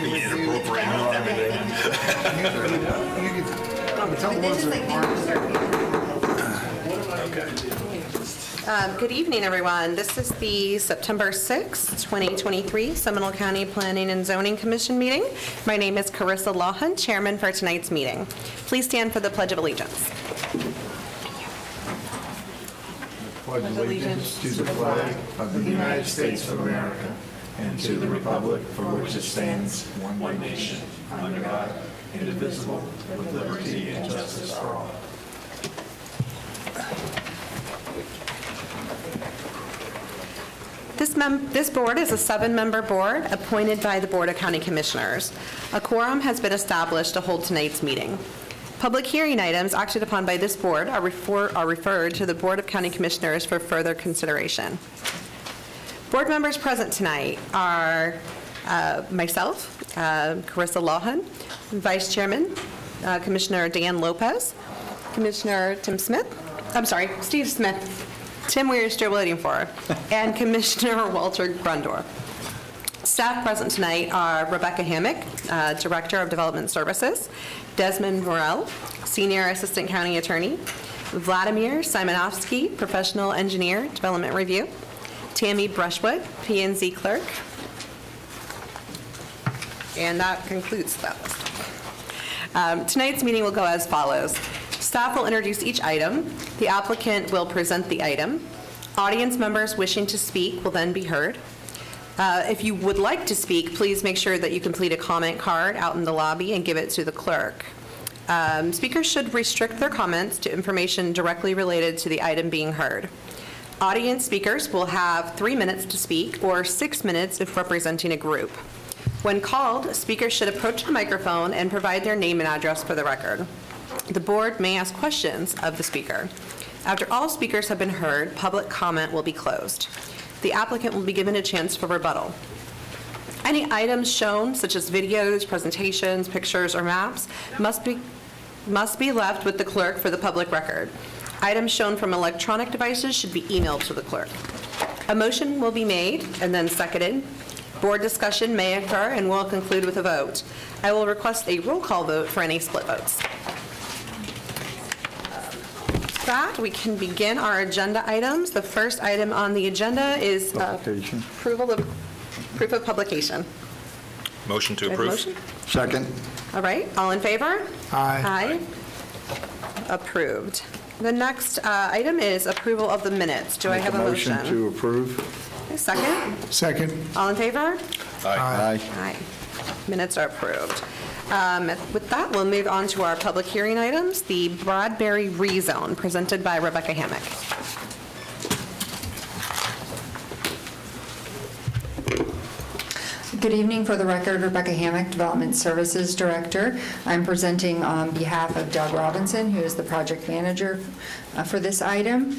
Inappropriate and everything. Good evening, everyone. This is the September 6th, 2023 Seminole County Planning and Zoning Commission meeting. My name is Carissa Lawhon, chairman for tonight's meeting. Please stand for the Pledge of Allegiance. Pledge allegiance to the flag of the United States of America and to the republic for which it stands, one nation, under God, indivisible, with liberty and justice for all. This board is a 7-member board appointed by the Board of County Commissioners. A quorum has been established to hold tonight's meeting. Public hearing items acted upon by this board are referred to the Board of County Commissioners for further consideration. Board members present tonight are myself, Carissa Lawhon, Vice Chairman, Commissioner Dan Lopez, Commissioner Steve Smith. Tim, we are still waiting for, and Commissioner Walter Grundor. Staff present tonight are Rebecca Hammock, Director of Development Services, Desmond Morell, Senior Assistant County Attorney, Vladimir Simonovsky, Professional Engineer, Development Review, Tammy Brushwood, P&Z Clerk, and that concludes that list. Tonight's meeting will go as follows. Staff will introduce each item. The applicant will present the item. Audience members wishing to speak will then be heard. If you would like to speak, please make sure that you complete a comment card out in the lobby and give it to the clerk. Speakers should restrict their comments to information directly related to the item being heard. Audience speakers will have 3 minutes to speak, or 6 minutes if representing a group. When called, speakers should approach the microphone and provide their name and address for the record. The board may ask questions of the speaker. After all speakers have been heard, public comment will be closed. The applicant will be given a chance for rebuttal. Any items shown, such as videos, presentations, pictures, or maps, must be left with the clerk for the public record. Items shown from electronic devices should be emailed to the clerk. A motion will be made and then seconded. Board discussion may occur and will conclude with a vote. I will request a roll call vote for any split votes. With that, we can begin our agenda items. The first item on the agenda is proof of publication. Motion to Do I have a approve. motion? Second. All right, all in favor? Aye. Approved. The next item is approval of the minutes. Do I have a motion? Motion to approve. Okay, second? Second. All in favor? Aye. Aye. Minutes are approved. With that, we'll move on to our public hearing items, the Bradbury rezone, presented by Rebecca Hammack. Good evening. For the record, Rebecca Hammack, Development Services Director. I'm presenting on behalf of Doug Robinson, who is the project manager for this item.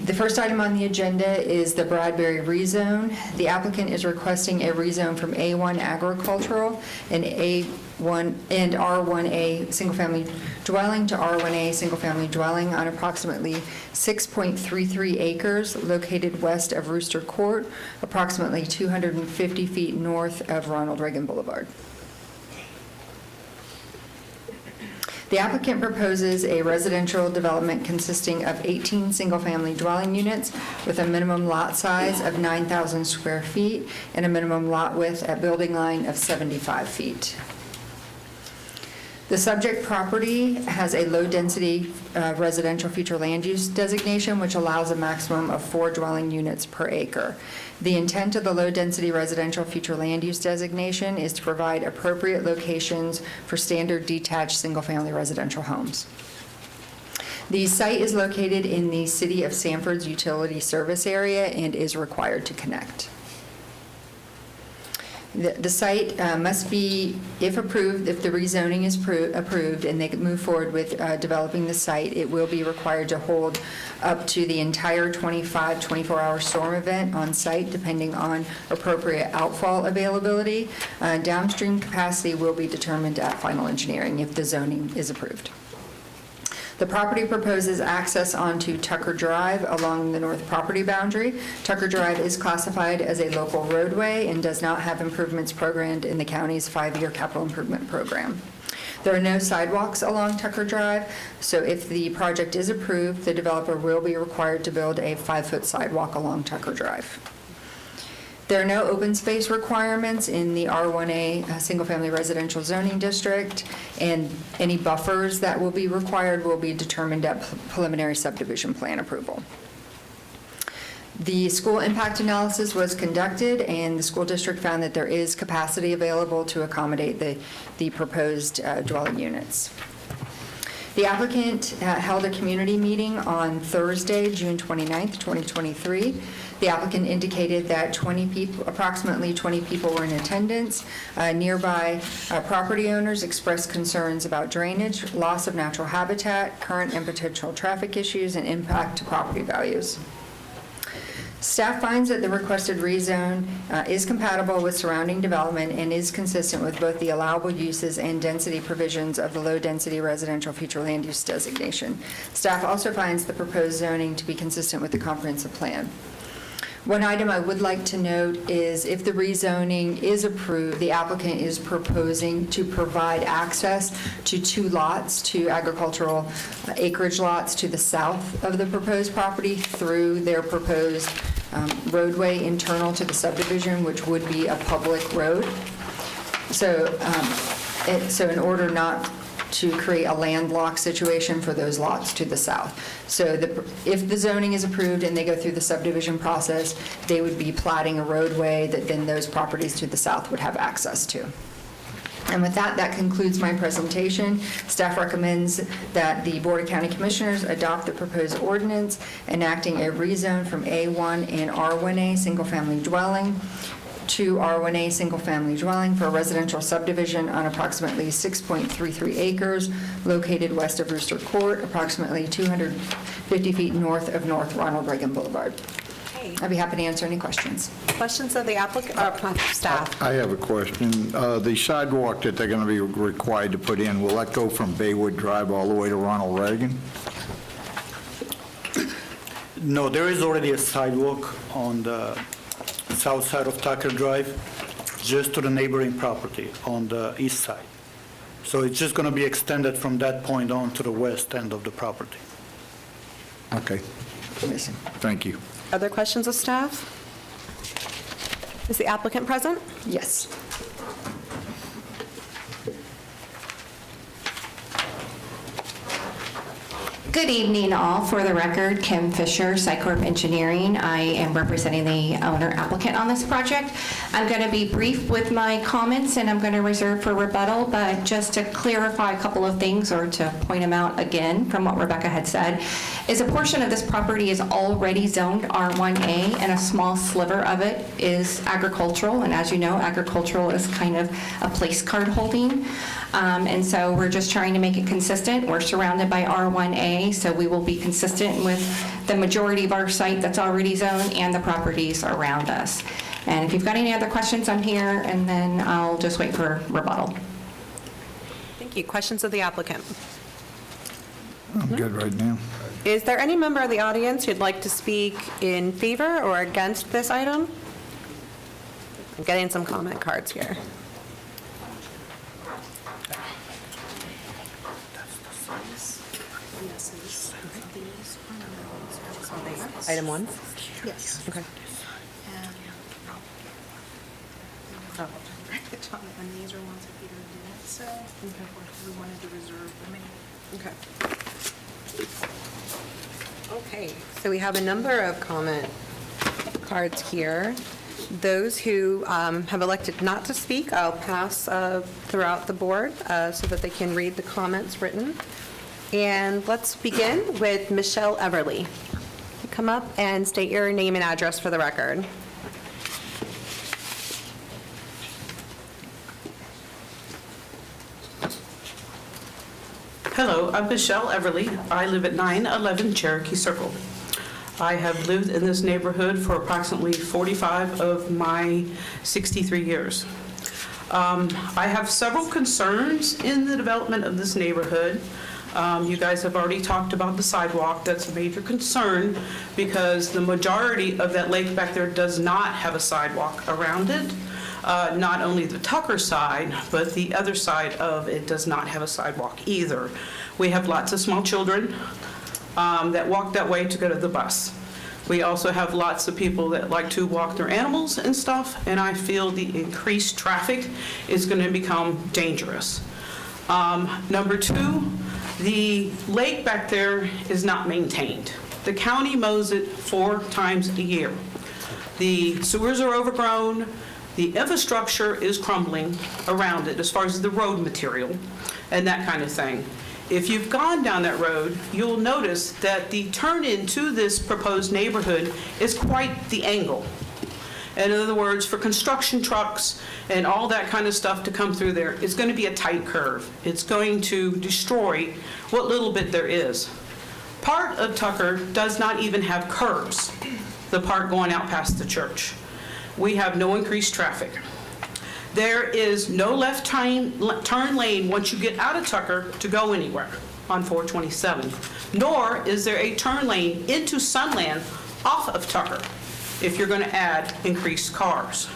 The first item on the agenda is the Bradbury rezone. The applicant is requesting a rezone from A1 agricultural and R1A single-family dwelling to R1A single-family dwelling on approximately 6.33 acres located west of Rooster Court, approximately 250 feet north of Ronald Reagan Boulevard. The applicant proposes a residential development consisting of 18 single-family dwelling units with a minimum lot size of 9,000 square feet and a minimum lot width at building line of 75 feet. The subject property has a low-density residential future land use designation, which allows a maximum of 4 dwelling units per acre. The intent of the low-density residential future land use designation is to provide appropriate locations for standard detached single-family residential homes. The site is located in the City of Sanford's utility service area and is required to connect. The site must be, if approved, if the rezoning is approved and they move forward with developing the site, it will be required to hold up to the entire 24-hour storm event on site, depending on appropriate outfall availability. Downstream capacity will be determined at final engineering if the zoning is approved. The property proposes access onto Tucker Drive along the north property boundary. Tucker Drive is classified as a local roadway and does not have improvements programmed in the county's 5-year capital improvement program. There are no sidewalks along Tucker Drive, so if the project is approved, the developer will be required to build a 5-foot sidewalk along Tucker Drive. There are no open space requirements in the R1A single-family residential zoning district, and any buffers that will be required will be determined at preliminary subdivision plan approval. The school impact analysis was conducted, and the school district found that there is capacity available to accommodate the proposed dwelling units. The applicant held a community meeting on Thursday, June 29th, 2023. The applicant indicated that approximately 20 people were in attendance. Nearby property owners expressed concerns about drainage, loss of natural habitat, current and potential traffic issues, and impact to property values. Staff finds that the requested rezone is compatible with surrounding development and is consistent with both the allowable uses and density provisions of the low-density residential future land use designation. Staff also finds the proposed zoning to be consistent with the comprehensive plan. One item I would like to note is if the rezoning is approved, the applicant is proposing to provide access to 2 lots, 2 agricultural acreage lots to the south of the proposed property through their proposed roadway internal to the subdivision, which would be a public road. So in order not to create a landlocked situation for those lots to the south. So if the zoning is approved and they go through the subdivision process, they would be platting a roadway that then those properties to the south would have access to. And with that, that concludes my presentation. Staff recommends that the Board of County Commissioners adopt the proposed ordinance enacting a rezone from A1 and R1A single-family dwelling to R1A single-family dwelling for a residential subdivision on approximately 6.33 acres located west of Rooster Court, approximately 250 feet north of North Ronald Reagan Boulevard. I'd be happy to answer any questions. Questions of the applicant, or staff? I have a question. The sidewalk that they're going to be required to put in, will that go from Baywood Drive all the way to Ronald Reagan? No, there is already a sidewalk on the south side of Tucker Drive, just to the neighboring property on the east side. So it's just going to be extended from that point on to the west end of the property. Okay, thank you. Other questions of staff? Is the applicant present? Yes. Good evening, all. For the record, Kim Fisher, Sycorp Engineering. I am representing the owner applicant on this project. I'm going to be brief with my comments, and I'm going to reserve for rebuttal, but just to clarify a couple of things, or to point them out again from what Rebecca had said, is a portion of this property is already zoned R1A, and a small sliver of it is agricultural, and as you know, agricultural is kind of a place card holding. And so we're just trying to make it consistent. We're surrounded by R1A, so we will be consistent with the majority of our site that's already zoned and the properties around us. And if you've got any other questions, I'm here, and then I'll just wait for rebuttal. Thank you. Questions of the applicant? I'm good right now. Is there any member of the audience who'd like to speak in favor or against this item? I'm getting some comment cards here. Item 1? Yes. Okay. And these are ones that Peter didn't say, we wanted to reserve the main. Okay. Okay, so we have a number of comment cards here. Those who have elected not to speak, I'll pass throughout the board so that they can read the comments written. And let's begin with Michelle Everly. Come up and state your name and address for the record. Hello, I'm Michelle Everly. I live at 911 Cherokee Circle. I have lived in this neighborhood for approximately 45 of my 63 years. I have several concerns in the development of this neighborhood. You guys have already talked about the sidewalk. That's a major concern because the majority of that lake back there does not have a sidewalk around it. Not only the Tucker side, but the other side of it does not have a sidewalk either. We have lots of small children that walk that way to go to the bus. We also have lots of people that like to walk their animals and stuff, and I feel the increased traffic is going to become dangerous. Number 2, the lake back there is not maintained. The county mows it 4 times a year. The sewers are overgrown. The infrastructure is crumbling around it as far as the road material and that kind of thing. If you've gone down that road, you'll notice that the turn into this proposed neighborhood is quite the angle. In other words, for construction trucks and all that kind of stuff to come through there, it's going to be a tight curve. It's going to destroy what little bit there is. Part of Tucker does not even have curbs, the part going out past the church. We have no increased traffic. There is no left turn lane once you get out of Tucker to go anywhere on 427, nor is there a turn lane into Sunland off of Tucker if you're going to add increased cars.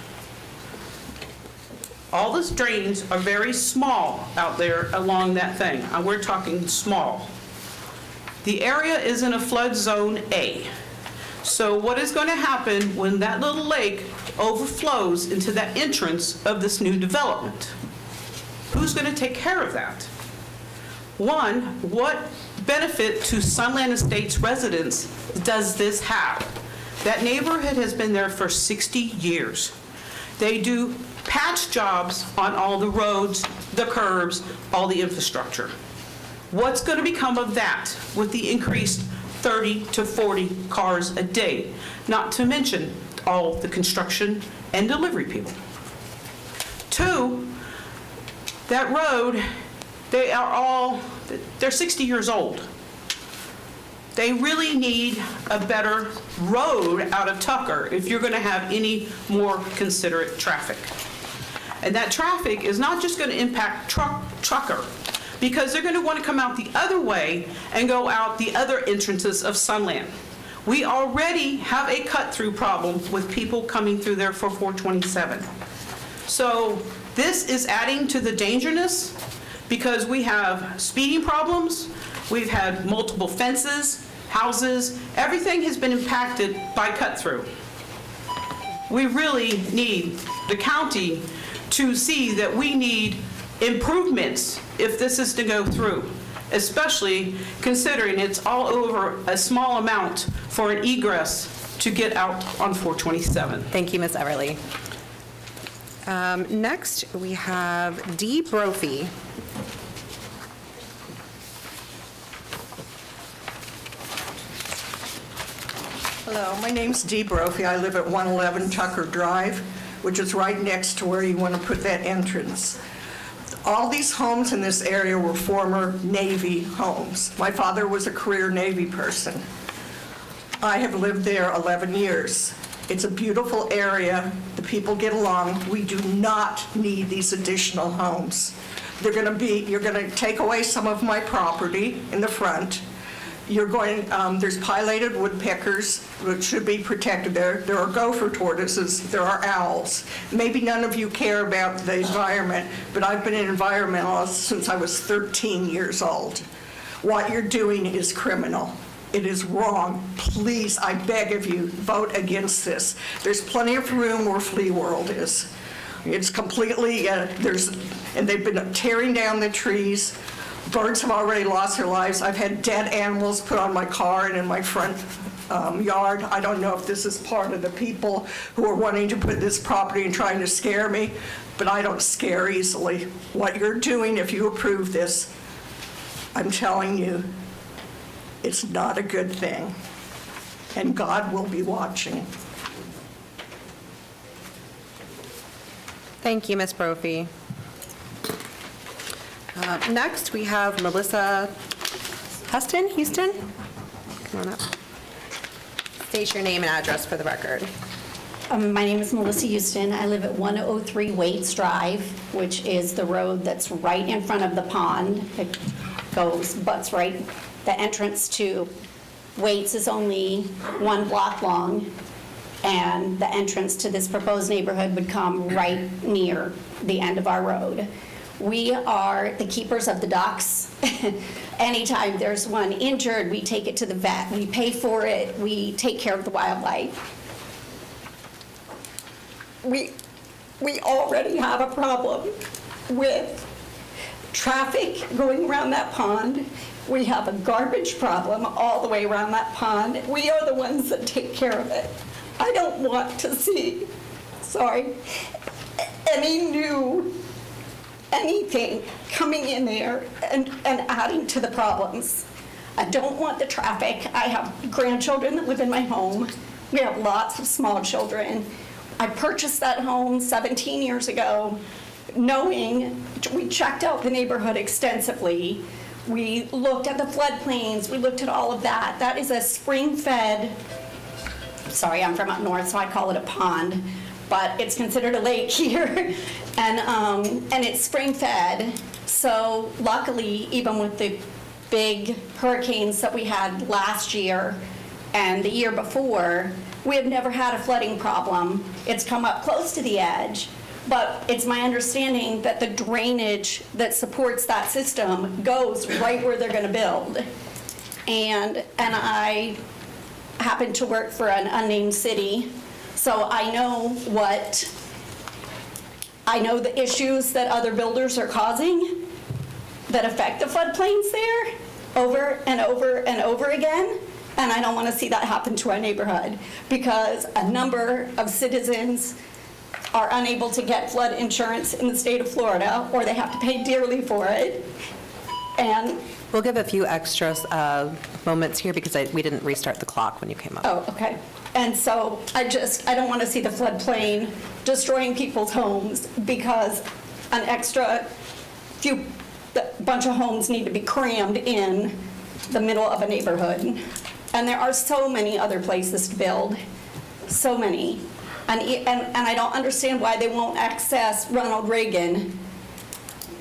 All the drains are very small out there along that thing. We're talking small. The area is in a flood zone A. So what is going to happen when that little lake overflows into that entrance of this new development? Who's going to take care of that? One, what benefit to Sunland Estates residents does this have? That neighborhood has been there for 60 years. They do patch jobs on all the roads, the curbs, all the infrastructure. What's going to become of that with the increased 30 to 40 cars a day, not to mention all the construction and delivery people? 2, that road, they're 60 years old. They really need a better road out of Tucker if you're going to have any more considerate traffic. And that traffic is not just going to impact Tucker, because they're going to want to come out the other way and go out the other entrances of Sunland. We already have a cut-through problem with people coming through there for 427. So this is adding to the dangerousness because we have speeding problems, we've had multiple fences, houses, everything has been impacted by cut-through. We really need the county to see that we need improvements if this is to go through. especially considering it's all over a small amount for an egress to get out on 427. Thank you, Ms. Everly. Next, we have Dee Brophy. Hello, my name's Dee Brophy. I live at 111 Tucker Drive, which is right next to where you want to put that entrance. All these homes in this area were former Navy homes. My father was a career Navy person. I have lived there 11 years. It's a beautiful area. The people get along. We do not need these additional homes. You're going to take away some of my property in the front. There's pileated woodpeckers, which should be protected there. There are gopher tortoises, there are owls. Maybe none of you care about the environment, but I've been an environmentalist since I was 13 years old. What you're doing is criminal. It is wrong. Please, I beg of you, vote against this. There's plenty of room where Flea World is. It's completely, and they've been tearing down the trees. Birds have already lost their lives. I've had dead animals put on my car and in my front yard. I don't know if this is part of the people who are wanting to put this property and trying to scare me, but I don't scare easily. What you're doing, if you approve this, I'm telling you, it's not a good thing, and God will be watching. Thank you, Ms. Brophy. Next, we have Melissa Houston? Come on up. State your name and address for the record. My name is Melissa Houston. I live at 103 Waits Drive, which is the road that's right in front of the pond. It butts right. The entrance to Waits is only 1 block long, and the entrance to this proposed neighborhood would come right near the end of our road. We are the keepers of the ducks. Anytime there's one injured, we take it to the vet. We pay for it. We take care of the wildlife. We already have a problem with traffic going around that pond. We have a garbage problem all the way around that pond. We are the ones that take care of it. I don't want to see, anything coming in there and adding to the problems. I don't want the traffic. I have grandchildren that live in my home. We have lots of small children. I purchased that home 17 years ago, knowing we checked out the neighborhood extensively. We looked at the floodplains. We looked at all of that. That is a spring-fed, I'm from up north, so I call it a pond, but it's considered a lake here. And it's spring-fed. So luckily, even with the big hurricanes that we had last year and the year before, we have never had a flooding problem. It's come up close to the edge, but it's my understanding that the drainage that supports that system goes right where they're going to build. And I happen to work for an unnamed city, so I know the issues that other builders are causing that affect the floodplains there over and over and over again. And I don't want to see that happen to our neighborhood because a number of citizens are unable to get flood insurance in the state of Florida, or they have to pay dearly for it. And we'll give a few extra moments here because we didn't restart the clock when you came up. Oh, okay. And so I don't want to see the floodplain destroying people's homes because an extra bunch of homes need to be crammed in the middle of a neighborhood. And there are so many other places to build, so many. And I don't understand why they won't access Ronald Reagan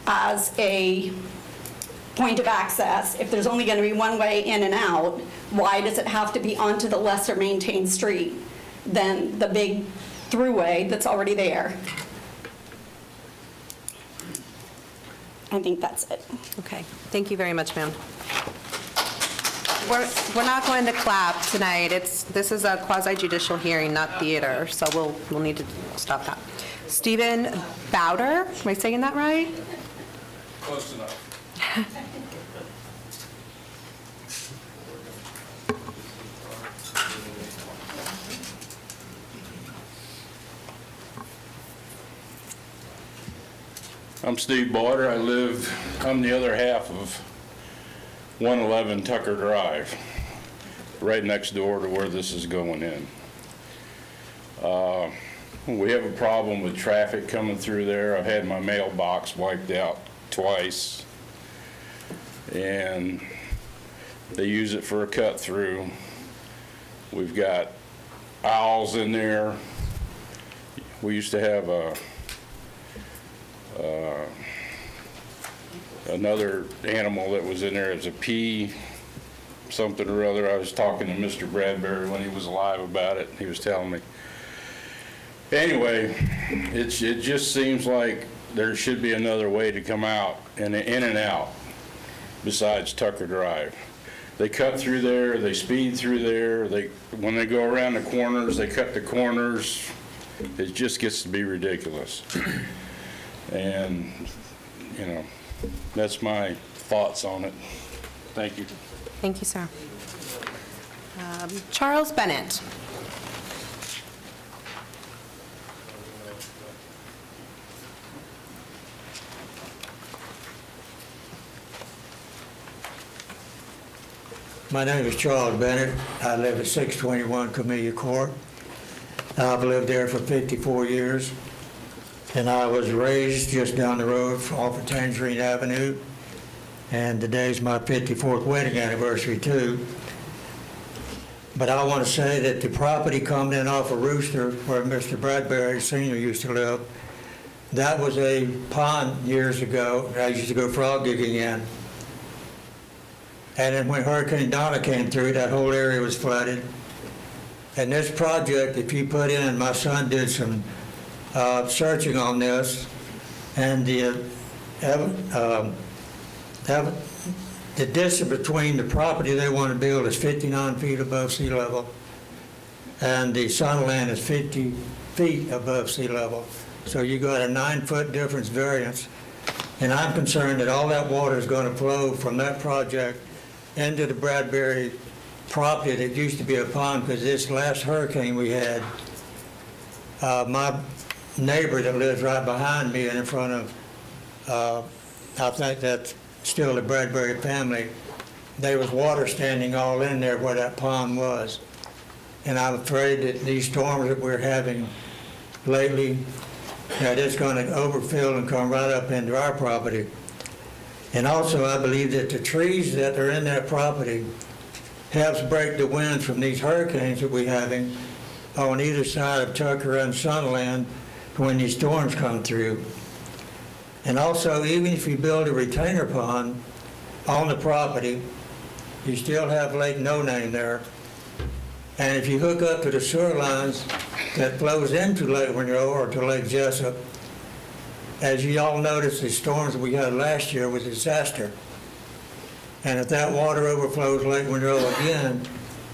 as a point of access. If there's only going to be one way in and out, why does it have to be onto the lesser maintained street than the big throughway that's already there? I think that's it. Okay, thank you very much, ma'am. We're not going to clap tonight. This is a quasi-judicial hearing, not theater, so we'll need to stop that. Stephen Bowder, am I saying that right? Close enough. I'm Steve Barter. I'm the other half of 111 Tucker Drive, right next door to where this is going in. We have a problem with traffic coming through there. I've had my mailbox wiped out twice, and they use it for a cut through. We've got owls in there. We used to have another animal that was in there. It was a pea something or other. I was talking to Mr. Bradbury when he was alive about it. He was telling me. Anyway, it just seems like there should be another way to come out and in and out besides Tucker Drive. They cut through there, they speed through there, when they go around the corners, they cut the corners. It just gets to be ridiculous. And, you know, that's my thoughts on it. Thank you. Thank you, sir. Charles Bennett. My name is Charles Bennett. I live at 621 Camellia Court. I've lived there for 54 years, and I was raised just down the road off of Tangerine Avenue, and today's my 54th wedding anniversary too. But I want to say that the property coming in off of Rooster, where Mr. Bradbury Sr. used to live, that was a pond years ago. I used to go frog gigging in. And then when Hurricane Donna came through, that whole area was flooded. And this project, if you put in, my son did some searching on this, and the distance between the property they want to build is 59 feet above sea level, and the Sunland is 50 feet above sea level. So you got a 9-foot difference variance. And I'm concerned that all that water is going to flow from that project into the Bradbury property that used to be a pond, because this last hurricane we had, my neighbor that lives right behind me and in front of, I think that's still the Bradbury family, there was water standing all in there where that pond was. And I'm afraid that these storms that we're having lately, that it's going to overfill and come right up into our property. And also, I believe that the trees that are in that property helps break the winds from these hurricanes that we're having on either side of Tucker and Sunland when these storms come through. And also, even if you build a retainer pond on the property, you still have Lake No Name there. And if you hook up to the sewer lines that flows into Lake Monroe or to Lake Jessup, as you all noticed, the storms we had last year was a disaster. And if that water overflows Lake Monroe again,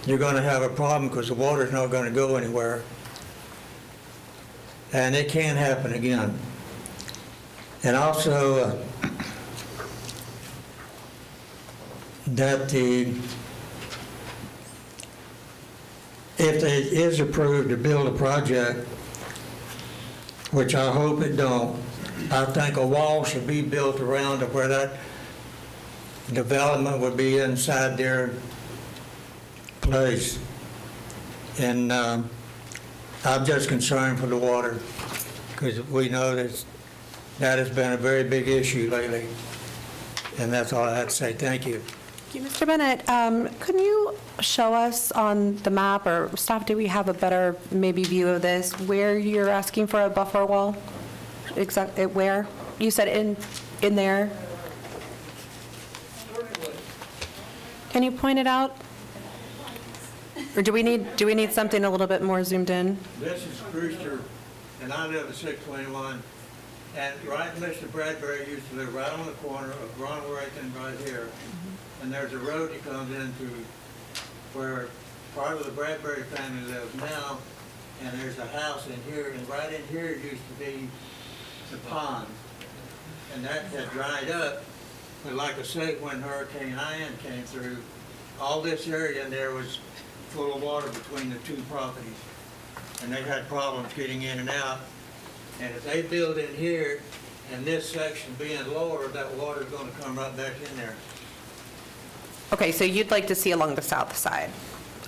you're going to have a problem because the water's not going to go anywhere. And it can happen again. And also, that if it is approved to build a project, which I hope it don't, I think a wall should be built around to where that development would be inside their place. And I'm just concerned for the water, because we know that has been a very big issue lately. And that's all I have to say. Thank you. Thank you, Mr. Bennett. Couldn't you show us on the map, or staff, do we have a better maybe view of this, where you're asking for a buffer wall? Exactly where? You said in there? Can you point it out? Or do we need something a little bit more zoomed in? This is Brewster, and I live at 621. And Mr. Bradbury used to live right on the corner of Ronald Reagan right here. And there's a road that comes into where part of the Bradbury family lives now, and there's a house in here, and right in here used to be the pond. And that had dried up But like I say, when Hurricane Ian came through, all this area in there was full of water between the two properties. And they had problems getting in and out. And if they build in here, and this section being lower, that water's gonna come right back in there. Okay, so you'd like to see along the south side?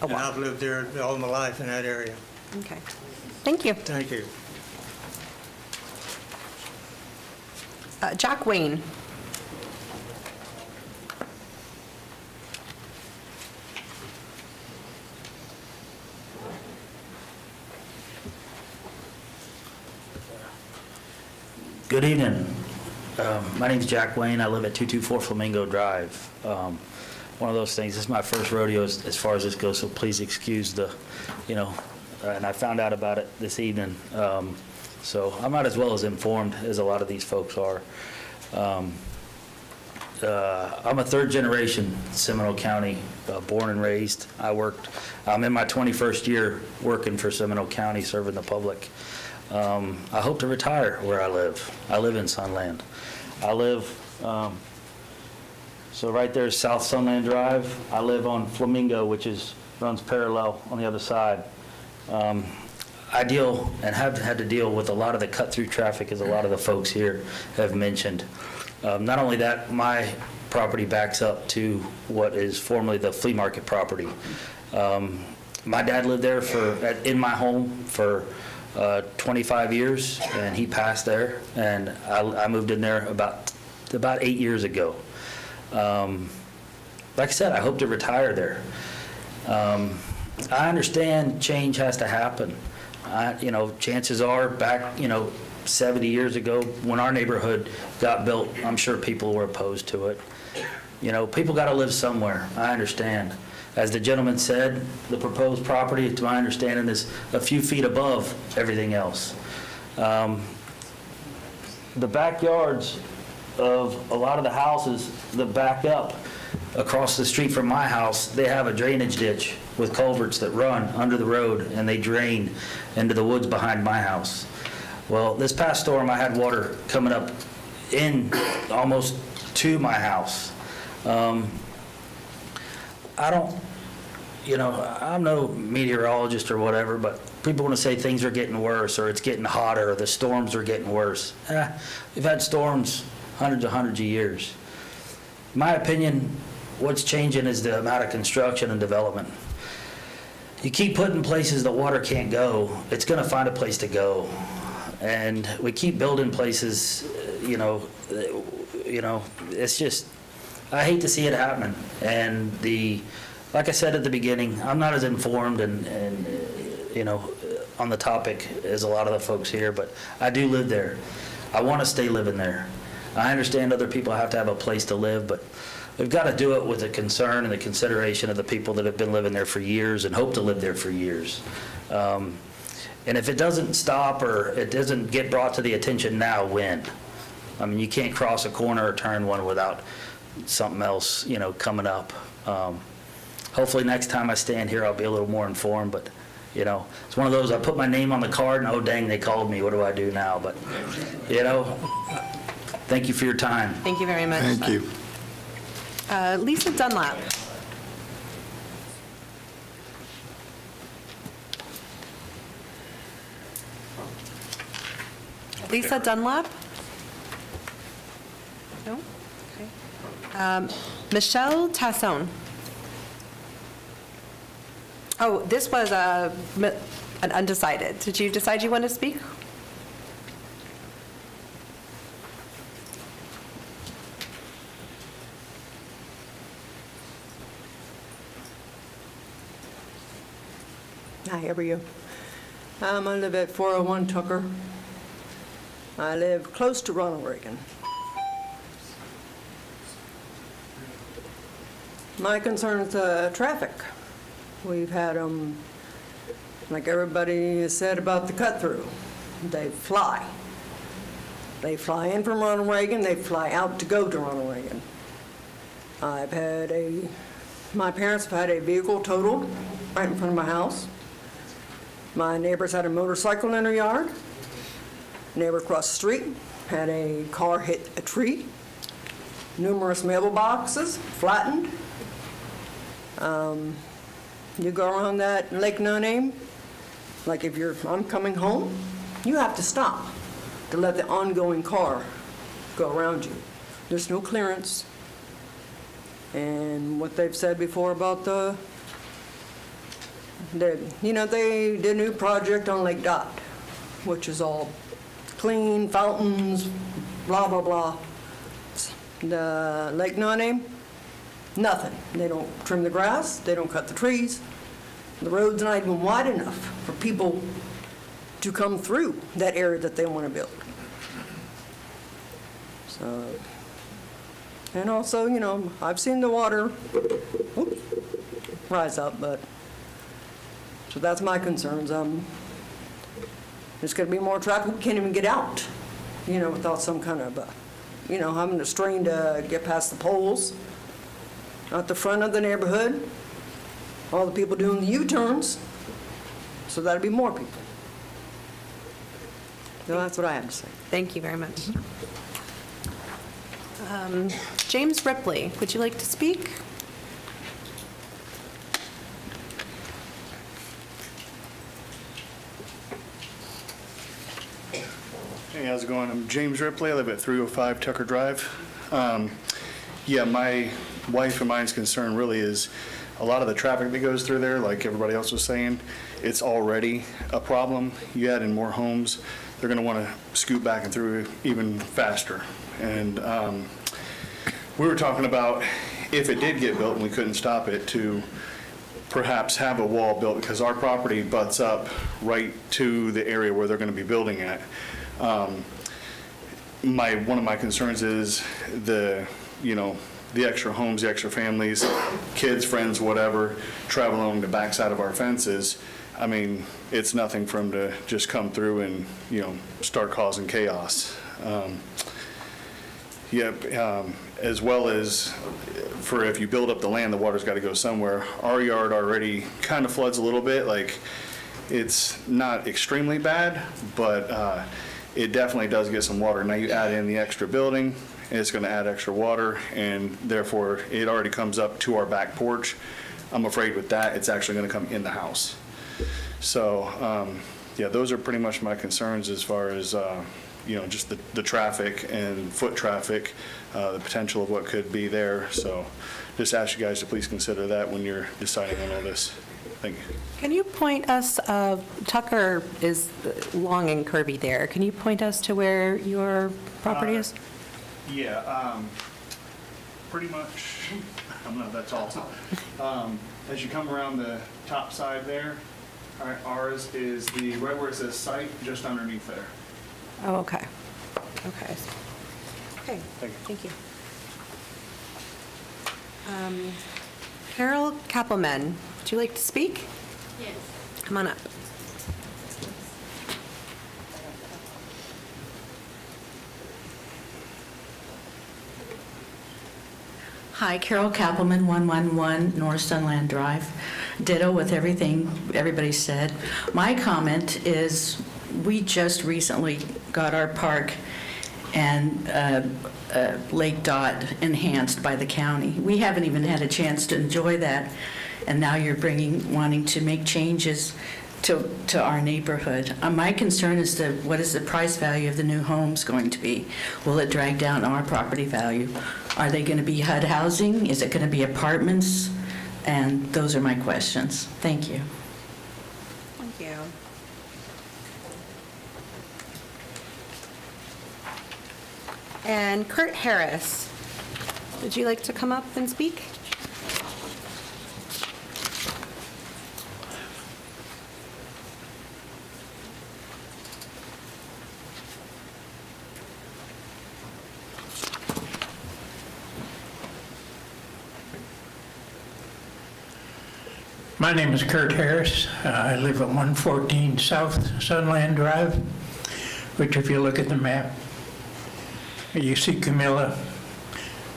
a And walk. I've lived there all my life in that area. Okay. Thank you. Thank you. Jack Wayne. Good evening. My name's Jack Wayne. I live at 224 Flamingo Drive. One of those things, this is my first rodeo as far as this goes, so please excuse the, and I found out about it this evening. So I'm not as well as informed as a lot of these folks are. I'm a third generation Seminole County, born and raised. I'm in my 21st year working for Seminole County, serving the public. I hope to retire where I live. I live in Sunland. I live, so right there is South Sunland Drive. I live on Flamingo, which runs parallel on the other side. I deal and have had to deal with a lot of the cut-through traffic, as a lot of the folks here have mentioned. Not only that, my property backs up to what is formerly the flea market property. My dad lived there in my home for 25 years, and he passed there, and I moved in there about 8 years ago. Like I said, I hope to retire there. I understand change has to happen. Chances are back, 70 years ago when our neighborhood got built, I'm sure people were opposed to it. People got to live somewhere. I understand. As the gentleman said, the proposed property, to my understanding, is a few feet above everything else. The backyards of a lot of the houses that back up across the street from my house, they have a drainage ditch with culverts that run under the road, and they drain into the woods behind my house. Well, this past storm, I had water coming up in almost to my house. I'm no meteorologist or whatever, but people want to say things are getting worse, or it's getting hotter, or the storms are getting worse. We've had storms hundreds of years. In my opinion, what's changing is the amount of construction and development. You keep putting places the water can't go, it's going to find a place to go. And we keep building places, it's just, I hate to see it happening. And like I said at the beginning, I'm not as informed and on the topic as a lot of the folks here, but I do live there. I want to stay living there. I understand other people have to have a place to live, but we've got to do it with the concern and the consideration of the people that have been living there for years and hope to live there for years. And if it doesn't stop or it doesn't get brought to the attention now, when? I mean, you can't cross a corner or turn one without something else, coming up. Hopefully next time I stand here, I'll be a little more informed, but, it's one of those, I put my name on the card and, oh, dang, they called me. What do I do now? But, thank you for your time. Thank you very much. Thank you. Lisa Dunlap. Lisa Dunlap? No? Okay. Michelle Tasson. Oh, this was an undecided. Did you decide you want to speak? Hi, how are you? I live at 401 Tucker. I live close to Ronald Reagan. My concern is traffic. We've had them, like everybody has said about the cut-through, they fly. They fly in from Ronald Reagan, they fly out to go to Ronald Reagan. My parents have had a vehicle totaled right in front of my house. My neighbors had a motorcycle in their yard. Neighbor across the street had a car hit a tree. numerous mailboxes, flattened. You go around that Lake No Name, like if I'm coming home, you have to stop to let the ongoing car go around you. There's no clearance. And what they've said before about they did a new project on Lake Dot, which is all clean, fountains, blah, blah, blah. The Lake No Name, nothing. They don't trim the grass, they don't cut the trees. The road's not even wide enough for people to come through that area that they want to build. So, and also, I've seen the water rise up, so that's my concerns. There's going to be more traffic. We can't even get out, without some kind of, having a strain to get past the poles. Out the front of the neighborhood, all the people doing the U-turns, so that'll be more people. So that's what I have to say. Thank you very much. James Ripley, would you like to speak? Hey, how's it going? I'm James Ripley. I live at 305 Tucker Drive. Yeah, my wife and mine's concern really is a lot of the traffic that goes through there, like everybody else was saying, it's already a problem. You add in more homes, they're going to want to scoot back and through even faster. And we were talking about if it did get built and we couldn't stop it, to perhaps have a wall built, because our property butts up right to the area where they're going to be building at. One of my concerns is the extra homes, the extra families, kids, friends, whatever, travel along the backside of our fences. I mean, it's nothing for them to just come through and, start causing chaos. As well as for if you build up the land, the water's got to go somewhere. Our yard already kind of floods a little bit. Like, it's not extremely bad, but it definitely does get some water. Now you add in the extra building, it's going to add extra water, and therefore it already comes up to our back porch. I'm afraid with that, it's actually going to come in the house. So, those are pretty much my concerns as far as, just the traffic and foot traffic, the potential of what could be there. So just ask you guys to please consider that when you're deciding on all this. Thank you. Can you point us, Tucker is long and curvy there. Can you point us to where your property is? Yeah, pretty much, I'm not that tall. As you come around the top side there, ours is right where it says site, just underneath there. Oh, okay. Okay. Okay, Thank you. thank you. Carol Kappelman, would you like to speak? Yes. Come on up. Hi, Carol Kappelman, 111 North Sunland Drive. Ditto with everything everybody said. My comment is, we just recently got our park and Lake Dot enhanced by the county. We haven't even had a chance to enjoy that, and now you're wanting to make changes to our neighborhood. My concern is what is the price value of the new homes going to be? Will it drag down our property value? Are they going to be HUD housing? Is it going to be apartments? And those are my questions. Thank you. Thank you. And Kurt Harris, would you like to come up and speak? My name is Kurt Harris. I live at 114 South Sunland Drive, which if you look at the map, you see Camilla.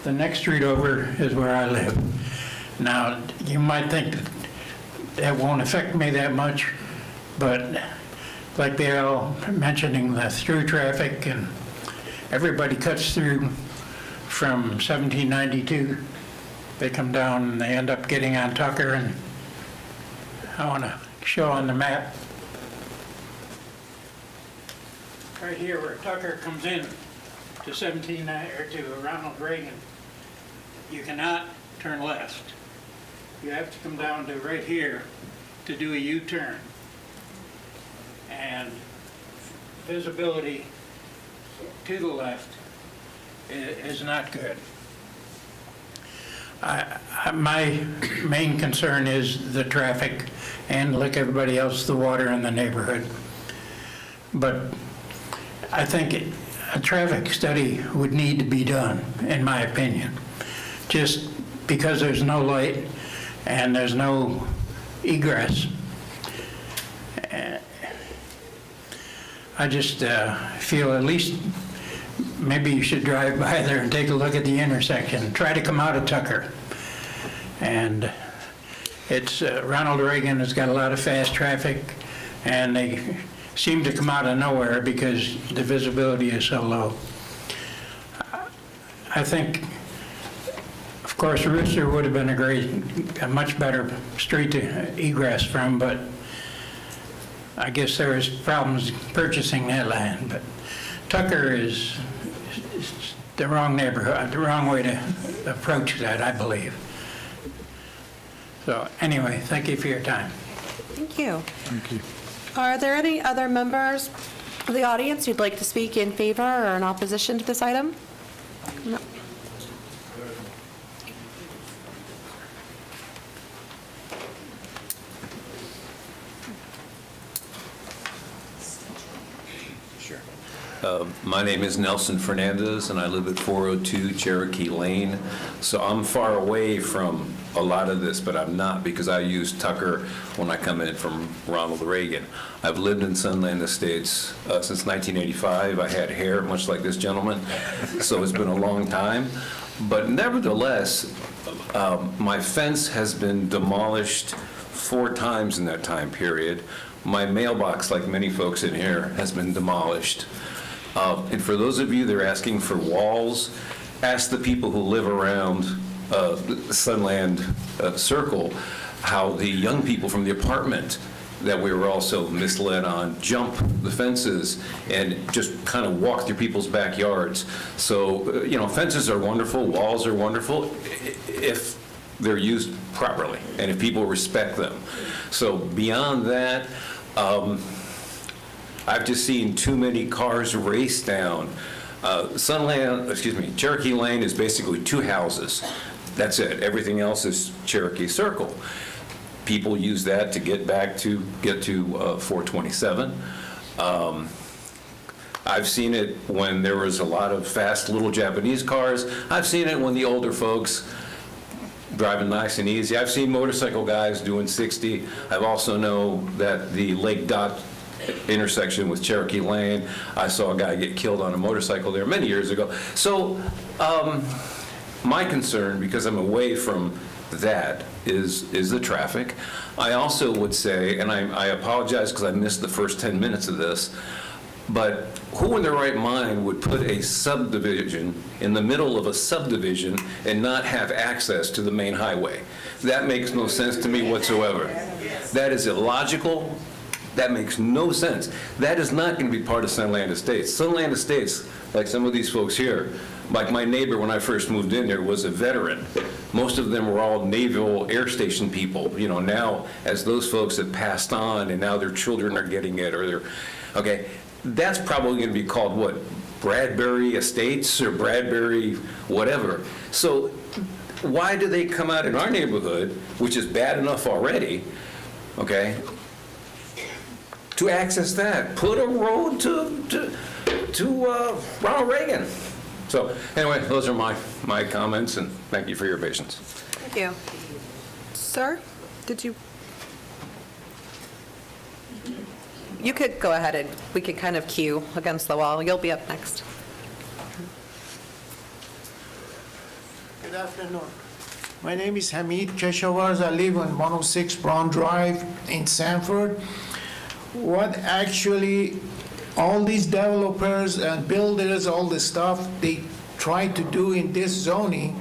The next street over is where I live. Now, you might think that won't affect me that much, but like they're all mentioning the through traffic, and everybody cuts through from 1792. They come down and they end up getting on Tucker, and I want to show on the map. Right here where Tucker comes in to Ronald Reagan, you cannot turn left. You have to come down to right here to do a U-turn. And visibility to the left is not good. My main concern is the traffic and, like everybody else, the water in the neighborhood. But I think a traffic study would need to be done, in my opinion. Just because there's no light and there's no egress. I just feel at least maybe you should drive by there and take a look at the intersection. Try to come out of Tucker. And it's Ronald Reagan has got a lot of fast traffic, and they seem to come out of nowhere because the visibility is so low. I think, of course, Rooster would have been a much better street to egress from, but I guess there was problems purchasing that land. But Tucker is the wrong neighborhood, the wrong way to approach that, I believe. So anyway, thank you for your time. Thank you. Thank you. Are there any other members of the audience who'd like to speak in favor or in opposition to this item? No. My name is Nelson Fernandez, and I live at 402 Cherokee Lane. So I'm far away from a lot of this, but I'm not, because I use Tucker when I come in from Ronald Reagan. I've lived in Sunland Estates since 1985. I had hair, much like this gentleman, so it's been a long time. But nevertheless, my fence has been demolished 4 times in that time period. My mailbox, like many folks in here, has been demolished. And for those of you that are asking for walls, ask the people who live around Sunland Circle how the young people from the apartment that we were also misled on jump the fences and just kind of walk through people's backyards. So, you know, fences are wonderful, walls are wonderful if they're used properly and if people respect them. So beyond that, I've just seen too many cars race down. Cherokee Lane is basically 2 houses. That's it. Everything else is Cherokee Circle. People use that to get to 427. I've seen it when there was a lot of fast little Japanese cars. I've seen it when the older folks driving nice and easy. I've seen motorcycle guys doing 60. I've also know that the Lake Dot intersection with Cherokee Lane, I saw a guy get killed on a motorcycle there many years ago. So my concern, because I'm away from that, is the traffic. I also would say, and I apologize because I missed the first 10 minutes of this, but who in their right mind would put a subdivision in the middle of a subdivision and not have access to the main highway? That makes no sense to me whatsoever. That is illogical. That makes no sense. That is not going to be part of Sunland Estates. Sunland Estates, like some of these folks here, like my neighbor when I first moved in there was a veteran. Most of them were all Naval Air Station people. You know, now as those folks have passed on and now their children are getting it, or they're, okay, that's probably going to be called what? Bradbury Estates or Bradbury whatever. So why do they come out in our neighborhood, which is bad enough already, okay, to access that? Put a road to Ronald Reagan. So anyway, those are my comments, and thank you for your patience. Thank you. Sir, did you? You could go ahead and we could kind of queue against the wall. You'll be up next. Good afternoon. My name is Hamid Keshawaz. I live on 106 Brown Drive in Sanford. What actually, all these developers and builders, all this stuff, they try to do in this zoning,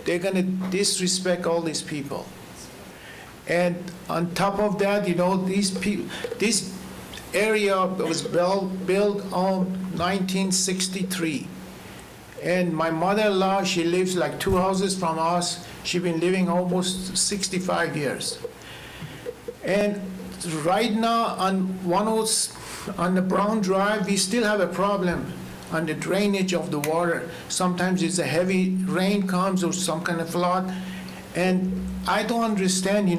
they're gonna disrespect all these people. And on top of that, this area was built on 1963. And my mother-in-law, she lives like 2 houses from us. She's been living almost 65 years. And right now on the Brown Drive, we still have a problem on the drainage of the water. Sometimes it's a heavy rain comes or some kind of flood. And I don't understand,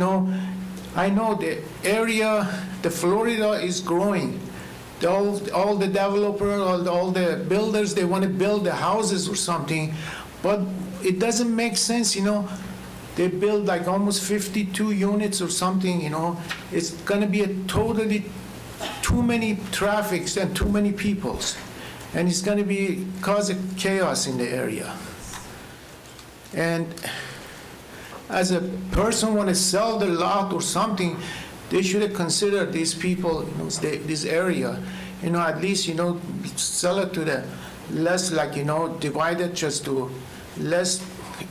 I know the area, the Florida is growing. All the developers, all the builders, they want to build the houses or something, but it doesn't make sense, They build like almost 52 units or something, It's going to be a totally too many traffics and too many peoples. And it's going to cause a chaos in the area. And as a person want to sell the lot or something, they should have considered these people, this area, at least, sell it to the less, divide it just to less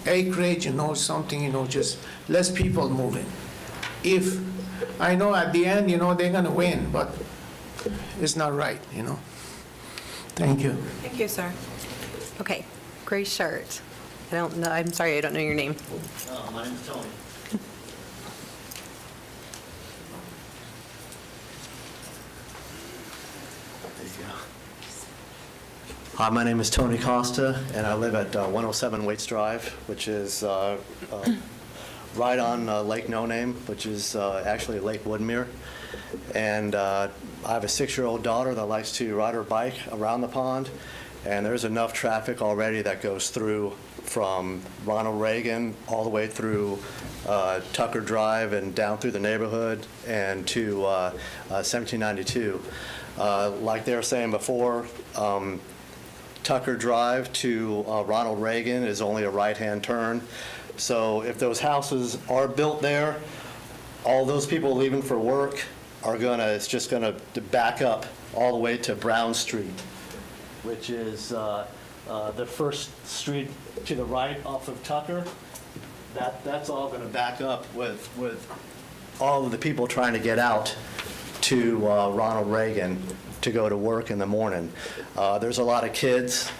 acreage, something, just less people moving. If, I know at the end, they're gonna win, but it's not right, Thank you. Thank you, sir. Okay, gray shirt. I don't know, I'm sorry, I don't know your name. My name's Tony. Hi, my name is Tony Costa, and I live at 107 Waits Drive, which is right on Lake No Name, which is actually Lake Woodmere. And I have a 6-year-old daughter that likes to ride her bike around the pond, and there's enough traffic already that goes through from Ronald Reagan all the way through Tucker Drive and down through the neighborhood and to 1792. Like they were saying before, Tucker Drive to Ronald Reagan is only a right-hand turn. So if those houses are built there, all those people leaving for work it's just gonna back up all the way to Brown Street, which is the first street to the right off of Tucker. That's all gonna back up with all of the people trying to get out to Ronald Reagan to go to work in the morning. There's a lot of kids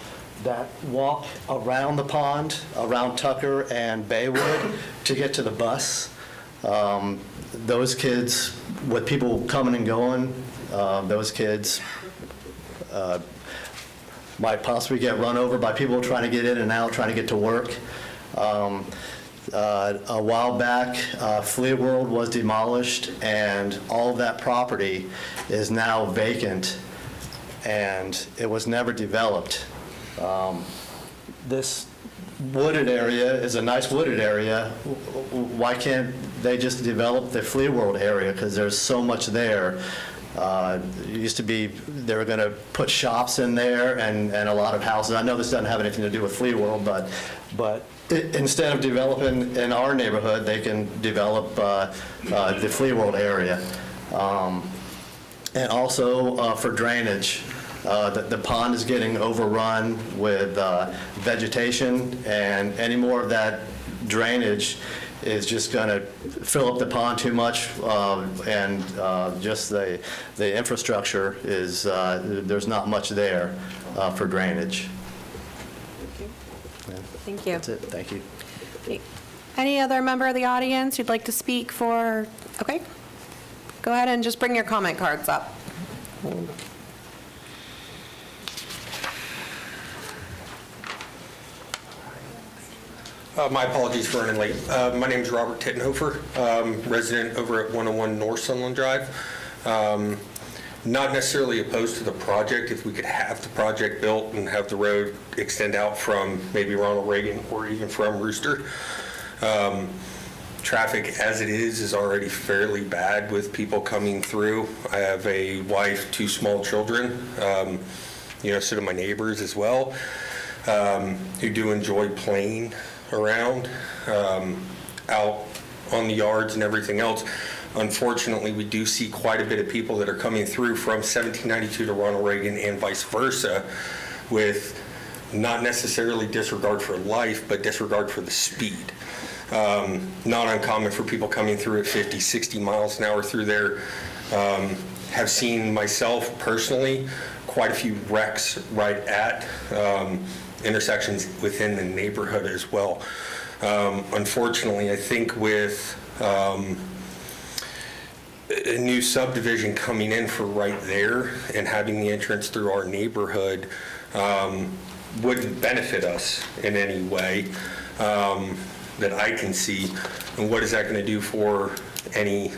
that walk around the pond, around Tucker and Baywood to get to the bus. Those kids, with people coming and going, those kids might possibly get run over by people trying to get in and out, trying to get to work. A while back, Flea World was demolished, and all of that property is now vacant, and it was never developed. This wooded area is a nice wooded area. Why can't they just develop the Flea World area? Because there's so much there. It used to be they were going to put shops in there and a lot of houses. I know this doesn't have anything to do with Flea World, but instead of developing in our neighborhood, they can develop the Flea World area. And also for drainage. The pond is getting overrun with vegetation, and any more of that drainage is just going to fill up the pond too much, and just the infrastructure is, there's not much there for drainage. Thank you. That's it, thank you. Okay. Any other member of the audience who'd like to speak for, okay? Go ahead and just bring your comment cards up. My apologies for running late. My name is Robert Tittenhofer, resident over at 101 North Sunland Drive. Not necessarily opposed to the project if we could have the project built and have the road extend out from maybe Ronald Reagan or even from Rooster. Traffic as it is already fairly bad with people coming through. I have a wife, 2 small children, so do my neighbors as well, who do enjoy playing around out on the yards and everything else. Unfortunately, we do see quite a bit of people that are coming through from 1792 to Ronald Reagan and vice versa with not necessarily disregard for life, but disregard for the speed. Not uncommon for people coming through at 50, 60 miles an hour through there. Have seen myself personally quite a few wrecks right at intersections within the neighborhood as well. Unfortunately, I think with a new subdivision coming in for right there and having the entrance through our neighborhood wouldn't benefit us in any way that I can see. And what is that going to do for any,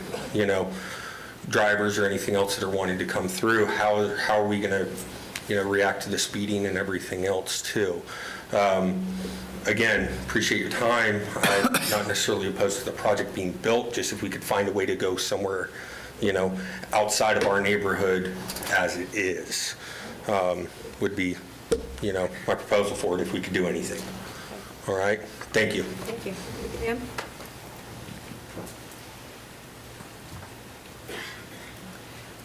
drivers or anything else that are wanting to come through? How are we going to, react to the speeding and everything else too? Again, appreciate your time. I'm not necessarily opposed to the project being built, just if we could find a way to go somewhere, outside of our neighborhood as it is, would be, my proposal for it if we could do anything. All right, thank you. Thank you. Dan?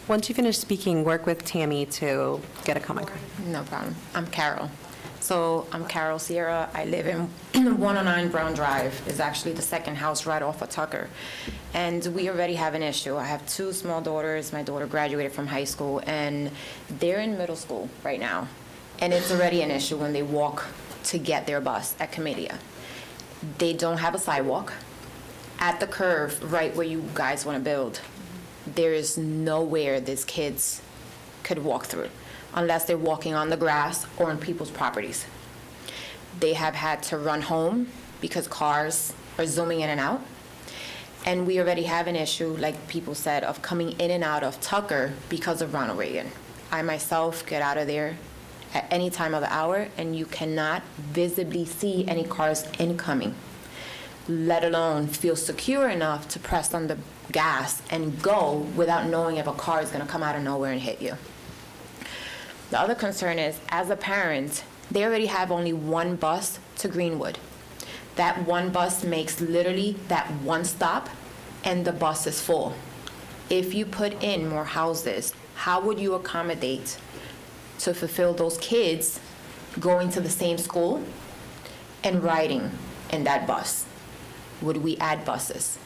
Once you finish speaking, work with Tammy to get a comment card. No problem. I'm Carol. So I'm Carol Sierra. I live in 109 Brown Drive. It's actually the second house right off of Tucker. And we already have an issue. I have two small daughters. My daughter graduated from high school, and they're in middle school right now. And it's already an issue when they walk to get their bus at Comedia. They don't have a sidewalk. At the curve, right where you guys want to build, there is nowhere these kids could walk through unless they're walking on the grass or on people's properties. They have had to run home because cars are zooming in and out. And we already have an issue, like people said, of coming in and out of Tucker because of Ronald Reagan. I myself get out of there at any time of the hour, and you cannot visibly see any cars incoming, let alone feel secure enough to press on the gas and go without knowing if a car is going to come out of nowhere and hit you. The other concern is, as a parent, they already have only one bus to Greenwood. That one bus makes literally that one stop, and the bus is full. If you put in more houses, how would you accommodate to fulfill those kids going to the same school and riding in that bus? Would we add buses?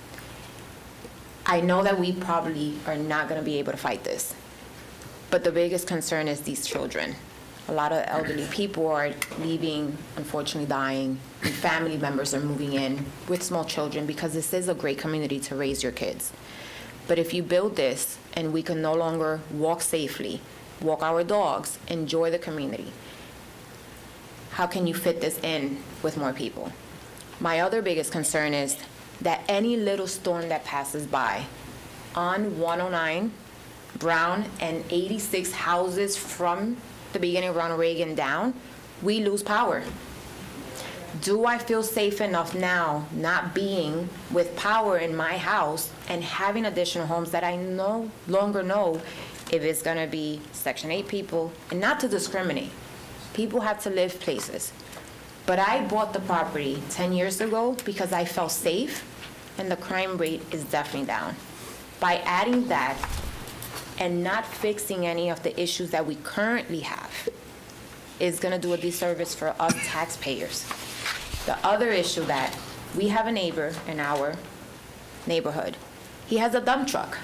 I know that we probably are not going to be able to fight this, but the biggest concern is these children. A lot of elderly people are leaving, unfortunately dying, and family members are moving in with small children because this is a great community to raise your kids. But if you build this and we can no longer walk safely, walk our dogs, enjoy the community, how can you fit this in with more people? My other biggest concern is that any little storm that passes by on 109 Brown and 86 houses from the beginning of Ronald Reagan down, we lose power. Do I feel safe enough now not being with power in my house and having additional homes that I no longer know if it's going to be Section 8 people? And not to discriminate. People have to live places. But I bought the property 10 years ago because I felt safe, and the crime rate is definitely down. By adding that and not fixing any of the issues that we currently have is going to do a disservice for us taxpayers. The other issue that we have a neighbor in our neighborhood. He has a dump truck.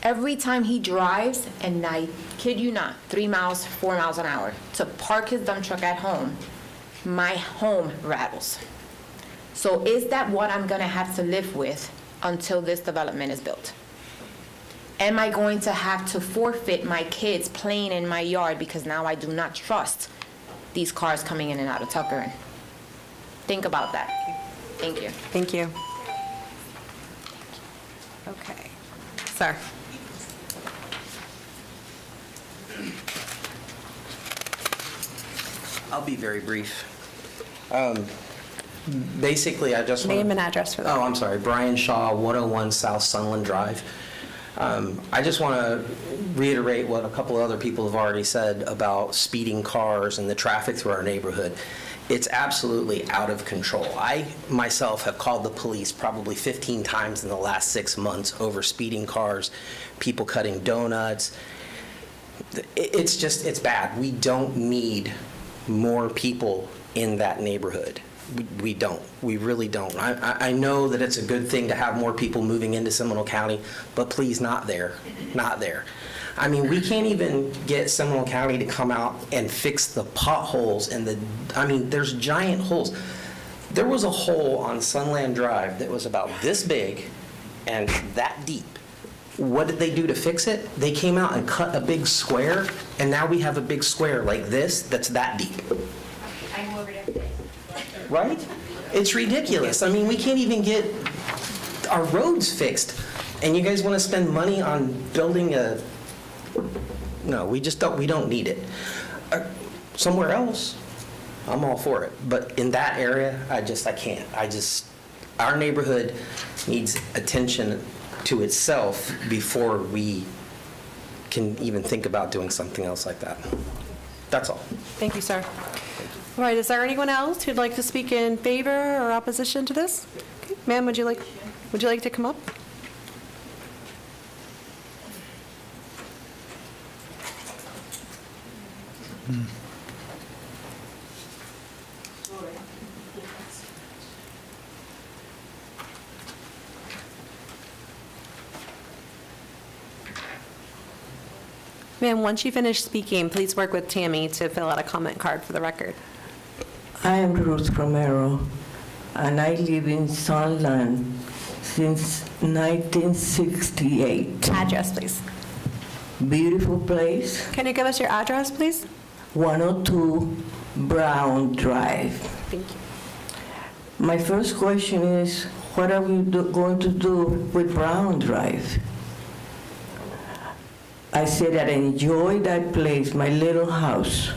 Every time he drives, and I kid you not, 3 miles, 4 miles an hour, to park his dump truck at home, my home rattles. So is that what I'm going to have to live with until this development is built? Am I going to have to forfeit my kids playing in my yard because now I do not trust these cars coming in and out of Tucker? Think about that. Thank you. Thank you. Okay. Sir. I'll be very brief. Basically, I just want... Name and address for that. Oh, I'm sorry. Brian Shaw, 101 South Sunland Drive. I just want to reiterate what a couple of other people have already said about speeding cars and the traffic through our neighborhood. It's absolutely out of control. I myself have called the police probably 15 times in the last 6 months over speeding cars, people cutting donuts. It's bad. We don't need more people in that neighborhood. We don't. We really don't. I know that it's a good thing to have more people moving into Seminole County, but please, not there. Not there. I mean, we can't even get Seminole County to come out and fix the potholes and there's giant holes. There was a hole on Sunland Drive that was about this big and that deep. What did they do to fix it? They came out and cut a big square, and now we have a big square like this that's that deep. Right? It's ridiculous. I mean, we can't even get our roads fixed. And you guys want to spend money on building a... No, we don't need it. Somewhere else, I'm all for it. But in that area, I can't. Our neighborhood needs attention to itself before we can even think about doing something else like that. That's all. Thank you, sir. All right, is there anyone else who'd like to speak in favor or opposition to this? Okay. Ma'am, would you like to come up? Ma'am, once you finish speaking, please work with Tammy to fill out a comment card for the record. I am Ruth Romero, and I live in Sunland since 1968. Address, please. Beautiful place. Can you give us your address, please? 102 Brown Drive. Thank you. My first question is, what are we going to do with Brown Drive? I said that I enjoy that place, my little house,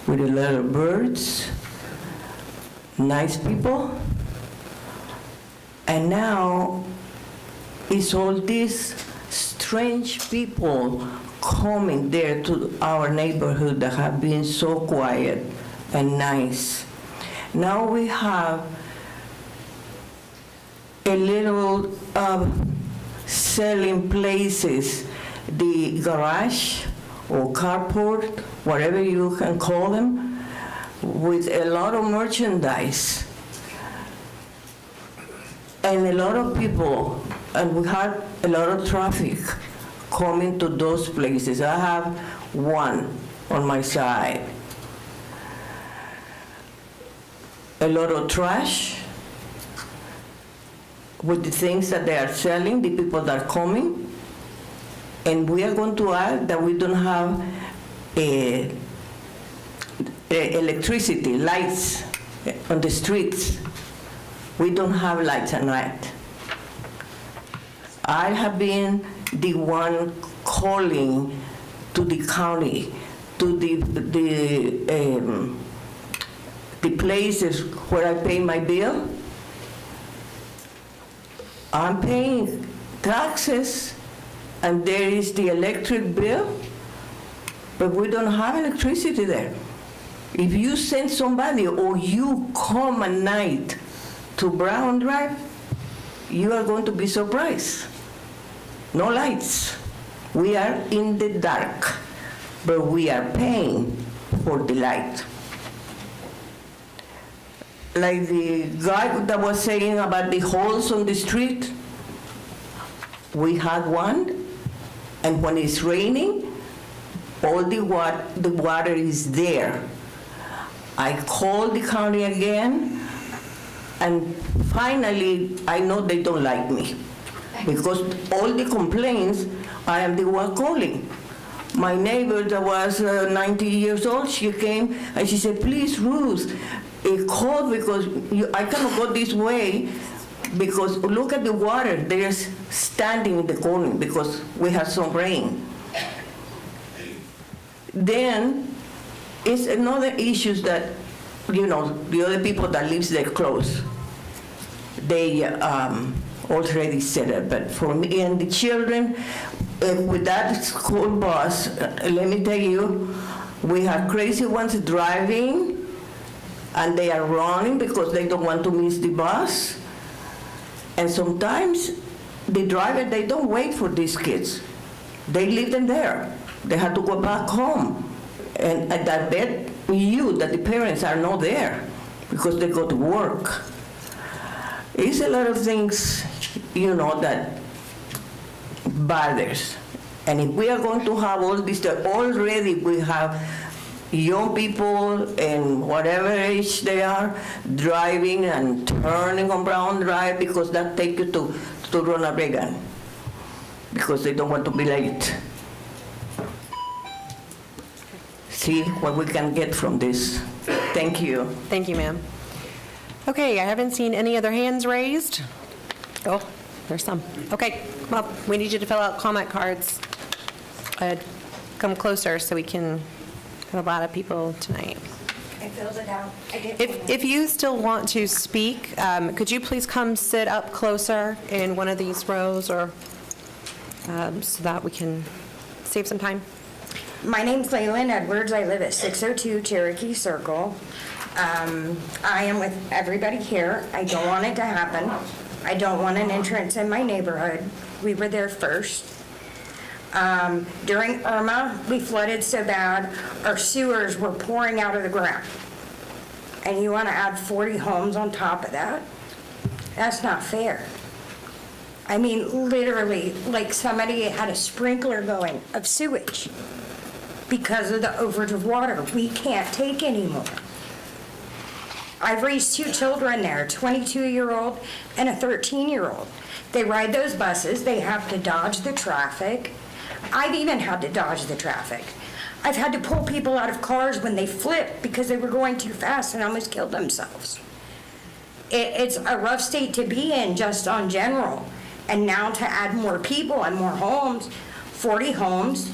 with the little birds, nice people. And now it's all these strange people coming there to our neighborhood that have been so quiet and nice. Now we have a little selling places, the garage or carport, whatever you can call them, with a lot of merchandise. And a lot of people, and we have a lot of traffic coming to those places. I have one on my side. A lot of trash with the things that they are selling, the people that are coming. And we are going to add that we don't have electricity, lights on the streets. We don't have lights at night. I have been the one calling to the county, to the places where I pay my bill. I'm paying taxes, and there is the electric bill, but we don't have electricity there. If you send somebody or you come at night to Brown Drive, you are going to be surprised. No lights. We are in the dark, but we are paying for the light. Like the guy that was saying about the holes on the street, we had one, and when it's raining, all the water is there. I called the county again, and finally, I know they don't like me, because all the complaints, I am the one calling. My neighbor that was 90 years old, she came and she said, please, Ruth, call because I cannot go this way, because look at the water, they're standing in the corner because we have some rain. Then it's another issue that, the other people that lives there close, they already said it, but for me and the children, with that school bus, let me tell you, we have crazy ones driving, and they are running because they don't want to miss the bus. And sometimes the driver, they don't wait for these kids. They leave them there. They have to go back home. And I bet you, that the parents are not there because they go to work. It's a lot of things, that bothers. And if we are going to have all this, that already we have young people in whatever age they are driving and turning on Brown Drive because that takes you to Ronald Reagan because they don't want to be late. See what we can get from this. Thank you. Thank you, ma'am. Okay, I haven't seen any other hands raised. Oh, there's some. Okay, well, we need you to fill out comment cards. Come closer so we can have a lot of people tonight. I filled it out. If you still want to speak, could you please come sit up closer in one of these rows or so that we can save some time? My name's Leyland Edwards. I live at 602 Cherokee Circle. I am with everybody here. I don't want it to happen. I don't want an entrance in my neighborhood. We were there first. During Irma, we flooded so bad, our sewers were pouring out of the ground. And you want to add 40 homes on top of that? That's not fair. I mean, literally, like somebody had a sprinkler going of sewage because of the overage of water. We can't take anymore. I've raised 2 children there, a 22-year-old and a 13-year-old. They ride those buses. They have to dodge the traffic. I've even had to dodge the traffic. I've had to pull people out of cars when they flipped because they were going too fast and almost killed themselves. It's a rough state to be in just on general. And now to add more people and more homes, 40 homes,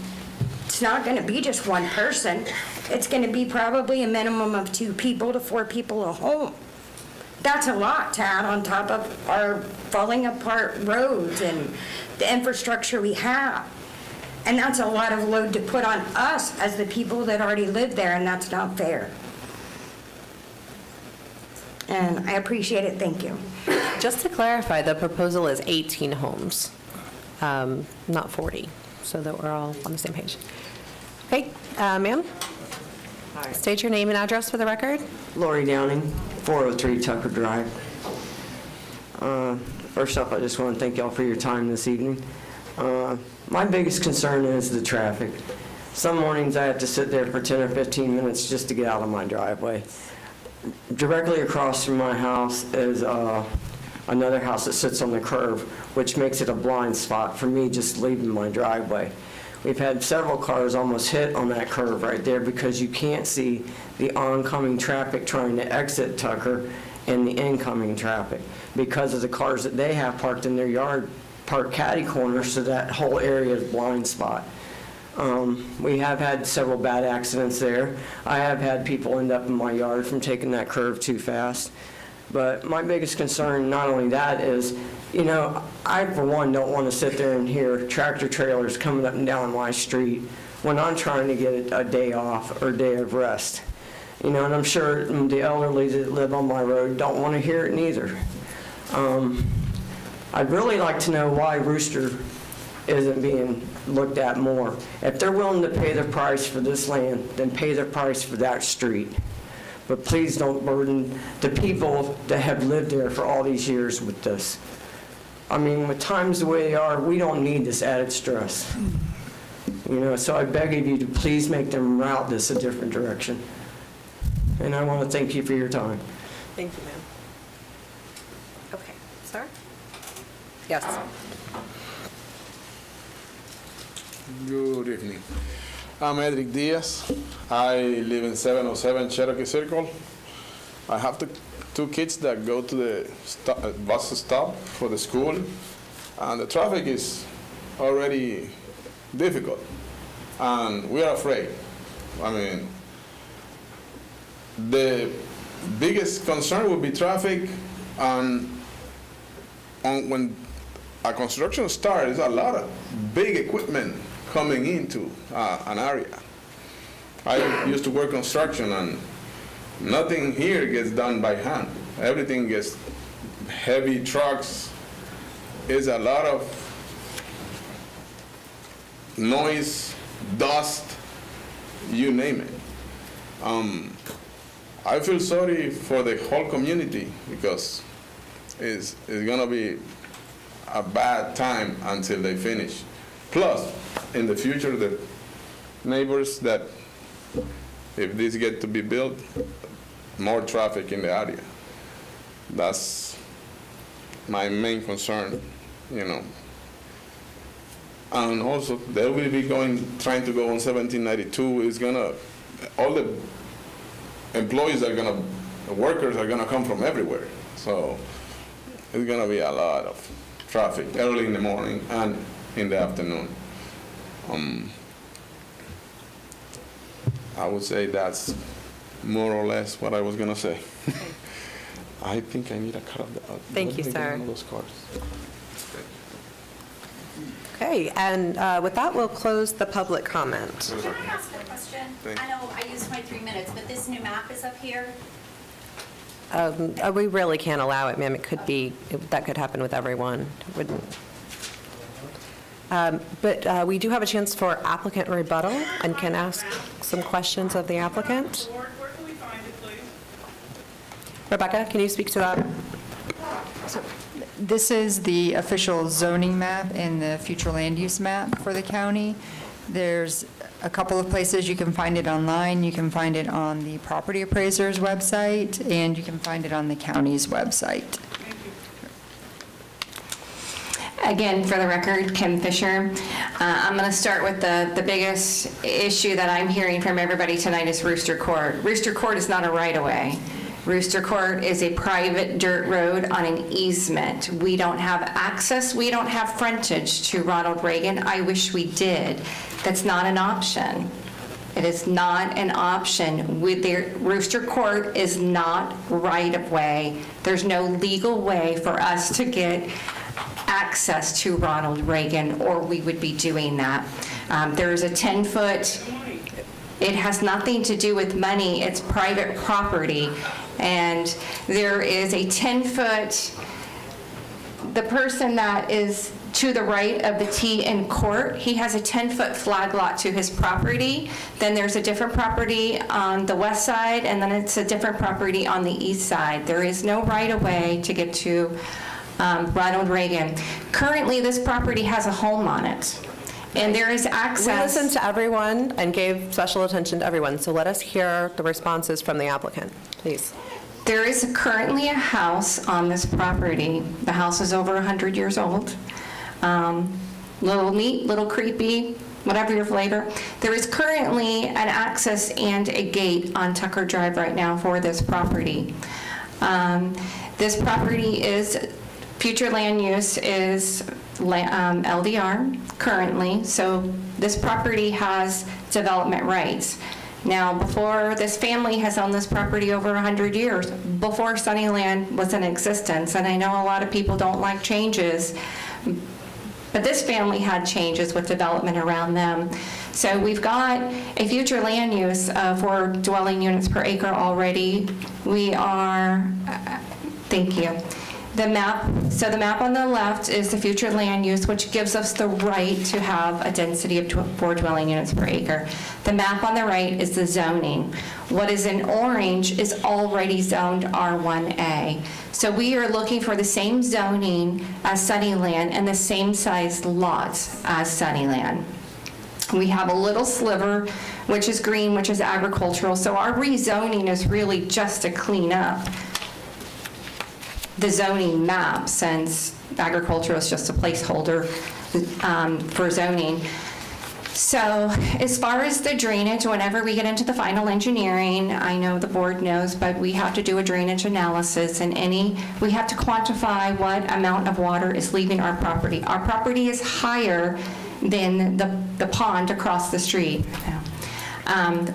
it's not going to be just one person. It's going to be probably a minimum of 2 people to 4 people a home. That's a lot to add on top of our falling apart roads and the infrastructure we have. And that's a lot of load to put on us as the people that already live there, and that's not fair. And I appreciate it. Thank you. Just to clarify, the proposal is 18 homes, not 40, so that we're all on the same page. Okay, ma'am? State your name and address for the record. Lori Downing, 403 Tucker Drive. First off, I just want to thank y'all for your time this evening. My biggest concern is the traffic. Some mornings I have to sit there for 10 or 15 minutes just to get out of my driveway. Directly across from my house is another house that sits on the curve, which makes it a blind spot for me just leaving my driveway. We've had several cars almost hit on that curve right there because you can't see the oncoming traffic trying to exit Tucker and the incoming traffic because of the cars that they have parked in their yard, parked catty corners, so that whole area is blind spot. We have had several bad accidents there. I have had people end up in my yard from taking that curve too fast. But my biggest concern, not only that, is, I, for one, don't want to sit there and hear tractor trailers coming up and down my street when I'm trying to get a day off or a day of rest. And I'm sure the elderly that live on my road don't want to hear it neither. I'd really like to know why Rooster isn't being looked at more. If they're willing to pay the price for this land, then pay the price for that street. But please don't burden the people that have lived there for all these years with this. I mean, with times the way they are, we don't need this added stress. So I beg of you to please make them route this a different direction. And I want to thank you for your time. Thank you, ma'am. Okay, sir? Yes. Good evening. I'm Edric Diaz. I live in 707 Cherokee Circle. I have 2 kids that go to the bus stop for the school, and the traffic is already difficult, and we are afraid. I mean, the biggest concern would be traffic, and when a construction starts, there's a lot of big equipment coming into an area. I used to work construction, and nothing here gets done by hand. Everything gets heavy trucks. It's a lot of noise, dust, you name it. I feel sorry for the whole community because it's gonna be a bad time until they finish. Plus, in the future, the neighbors that, if this get to be built, more traffic in the area. That's my main concern, you know. And also, they will be trying to go on 1792. It's gonna, all the employees are gonna, the workers are gonna come from everywhere. So it's gonna be a lot of traffic early in the morning and in the afternoon. I would say that's more or less what I was gonna say. I think I need a cut of the. Thank you, sir. Those cars. Okay, and with that, we'll close the public comment. Can I ask a question? I know I used my 3 minutes, but this new map is up here. We really can't allow it, ma'am. It could be, that could happen with everyone. It wouldn't. But we do have a chance for applicant rebuttal and can ask some questions of the applicant. Where can we find it, please? Rebecca, can you speak to that? This is the official zoning map and the future land use map for the county. There's a couple of places you can find it online. You can find it on the property appraiser's website, and you can find it on the county's website. Again, for the record, Kim Fisher. I'm going to start with the biggest issue that I'm hearing from everybody tonight is Rooster Court. Rooster Court is not a right-of-way. Rooster Court is a private dirt road on an easement. We don't have access, we don't have frontage to Ronald Reagan. I wish we did. That's not an option. It is not an option. Rooster Court is not right-of-way. There's no legal way for us to get access to Ronald Reagan, or we would be doing that. There is a 10-foot, it has nothing to do with money, it's private property. And there is a 10-foot, the person that is to the right of the T in court, he has a 10-foot flag lot to his property. Then there's a different property on the west side, and then it's a different property on the east side. There is no right-of-way to get to Ronald Reagan. Currently, this property has a home on it, and there is access. We listened to everyone and gave special attention to everyone, so let us hear the responses from the applicant, please. There is currently a house on this property. The house is over 100 years old. Little neat, little creepy, whatever your flavor. There is currently an access and a gate on Tucker Drive right now for this property. This property is, future land use is LDR currently, so this property has development rights. Now, before, this family has owned this property over 100 years, before Sunnyland was in existence, and I know a lot of people don't like changes, but this family had changes with development around them. So we've got a future land use for dwelling units per acre already. We are, thank you. The map, so the map on the left is the future land use, which gives us the right to have a density of 4 dwelling units per acre. The map on the right is the zoning. What is in orange is already zoned R1A. So we are looking for the same zoning as Sunnyland and the same size lots as Sunnyland. We have a little sliver, which is green, which is agricultural. So our rezoning is really just to clean up the zoning map, since agriculture is just a placeholder for zoning. So as far as the drainage, whenever we get into the final engineering, I know the board knows, but we have to do a drainage analysis, and we have to quantify what amount of water is leaving our property. Our property is higher than the pond across the street.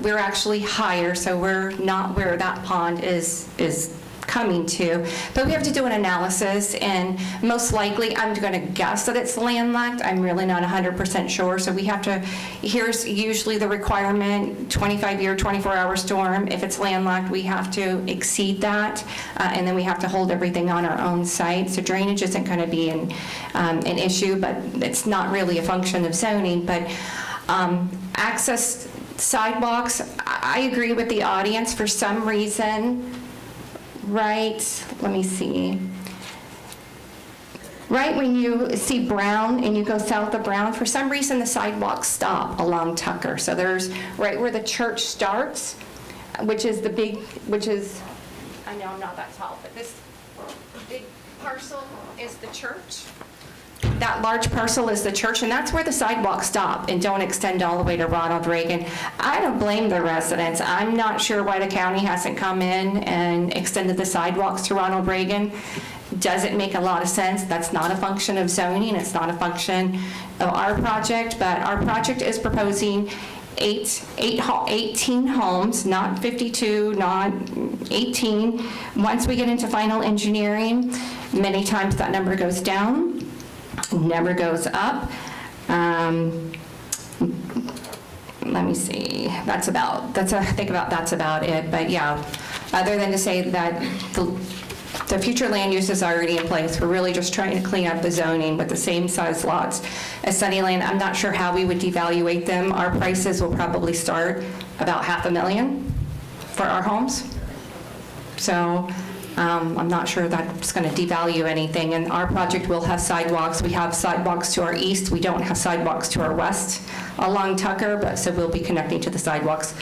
We're actually higher, so we're not where that pond is coming to, but we have to do an analysis, and most likely, I'm going to guess that it's landlocked. I'm really not 100% sure, so we have to, here's usually the requirement, 25-year, 24-hour storm. If it's landlocked, we have to exceed that, and then we have to hold everything on our own site. So drainage isn't going to be an issue, but it's not really a function of zoning, but access Sidewalks, I agree with the audience for some reason, right? Let me see. Right when you see Brown and you go south of Brown, for some reason the sidewalks stop along Tucker. So there's right where the church starts, which is, I know I'm not that tall, but this big parcel is the church. That large parcel is the church, and that's where the sidewalks stop and don't extend all the way to Ronald Reagan. I don't blame the residents. I'm not sure why the county hasn't come in and extended the sidewalks to Ronald Reagan. Does it make a lot of sense? That's not a function of zoning. It's not a function of our project, but our project is proposing 18 homes, not 52, not 18. Once we get into final engineering, many times that number goes down, never goes up. Let me see. I think that's about it. But yeah, other than to say that the future land use is already in place. We're really just trying to clean up the zoning with the same size lots as Sunnyland. I'm not sure how we would devaluate them. Our prices will probably start about $500,000 for our homes. So I'm not sure that's going to devalue anything. And our project will have sidewalks. We have sidewalks to our east. We don't have sidewalks to our west along Tucker, but so we'll be connecting to the sidewalks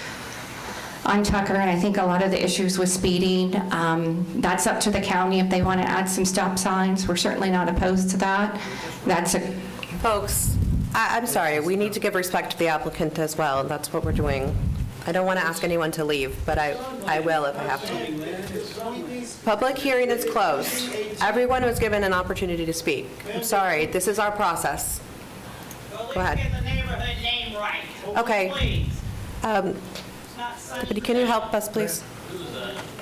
on Tucker. And I think a lot of the issues with speeding, that's up to the county if they want to add some stop signs. We're certainly not opposed to that. Folks, I'm sorry, we need to give respect to the applicant as well. That's what we're doing. I don't want to ask anyone to leave, but I will if I have to. Public hearing is closed. Everyone was given an opportunity to speak. I'm sorry, this is our process. Go ahead. Get the neighborhood name right. Okay. Please. But can you help us, please?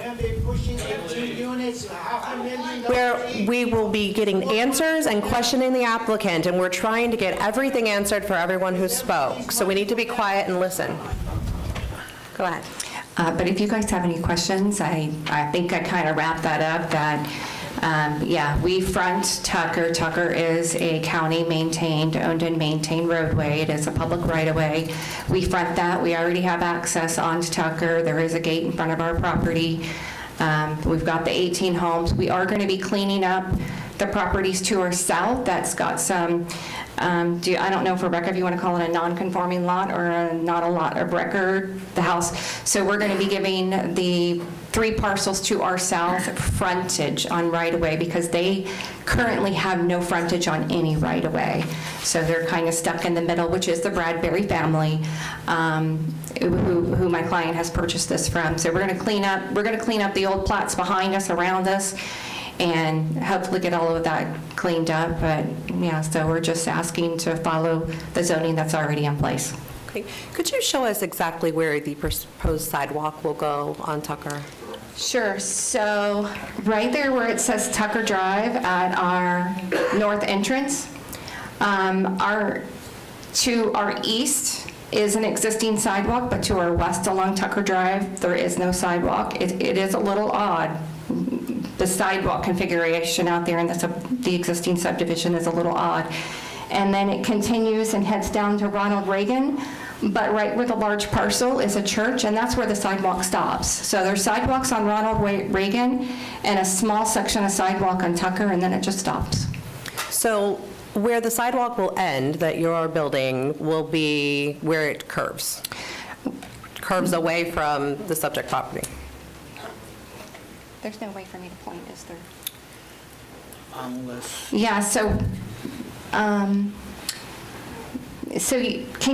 And they're pushing 18 units, $500,000. We will be getting answers and questioning the applicant, and we're trying to get everything answered for everyone who spoke. So we need to be quiet and listen. Go ahead. But if you guys have any questions, I think I kind of wrapped that up, that yeah, we front Tucker. Tucker is a county-maintained, owned and maintained roadway. It is a public right-of-way. We front that. We already have access onto Tucker. There is a gate in front of our property. We've got the 18 homes. We are going to be cleaning up the properties to our south. That's got some, I don't know for Rebecca if you want to call it a non-conforming lot or not a lot of record, the house. So we're going to be giving the 3 parcels to our south frontage on right-of-way because they currently have no frontage on any right-of-way. So they're kind of stuck in the middle, which is the Bradbury family, who my client has purchased this from. So we're going to clean up the old plots behind us, around us, and hopefully get all of that cleaned up. But yeah, so we're just asking to follow the zoning that's already in place. Okay. Could you show us exactly where the proposed sidewalk will go on Tucker? Sure. So right there where it says Tucker Drive at our north entrance, to our east is an existing sidewalk, but to our west along Tucker Drive, there is no sidewalk. It is a little odd. The sidewalk configuration out there in the existing subdivision is a little odd. And then it continues and heads down to Ronald Reagan, but right where the large parcel is a church, and that's where the sidewalk stops. So there's sidewalks on Ronald Reagan and a small section of sidewalk on Tucker, and then it just stops. So where the sidewalk will end that you're building will be where it curves away from the subject property. There's no way for me to point, is there? Unless. Yeah, so can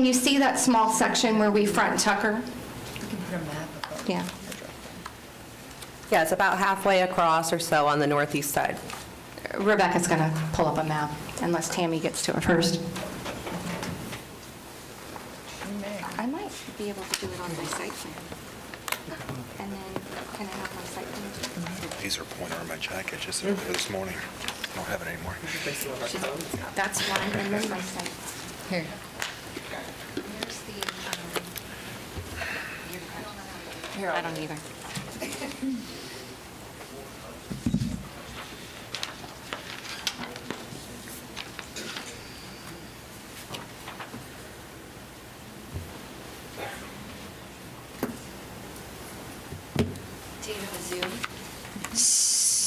you see that small section where we front Tucker? Yeah. Yeah, it's about halfway across or so on the northeast side. Rebecca's going to pull up a map, unless Tammy gets to it first. I might be able to do it on my site plan. And then, can I have my site plan? Laser pointer on my jacket just for this morning. I don't have it anymore. That's one, and then my site. Here. Here's the, here, I don't either.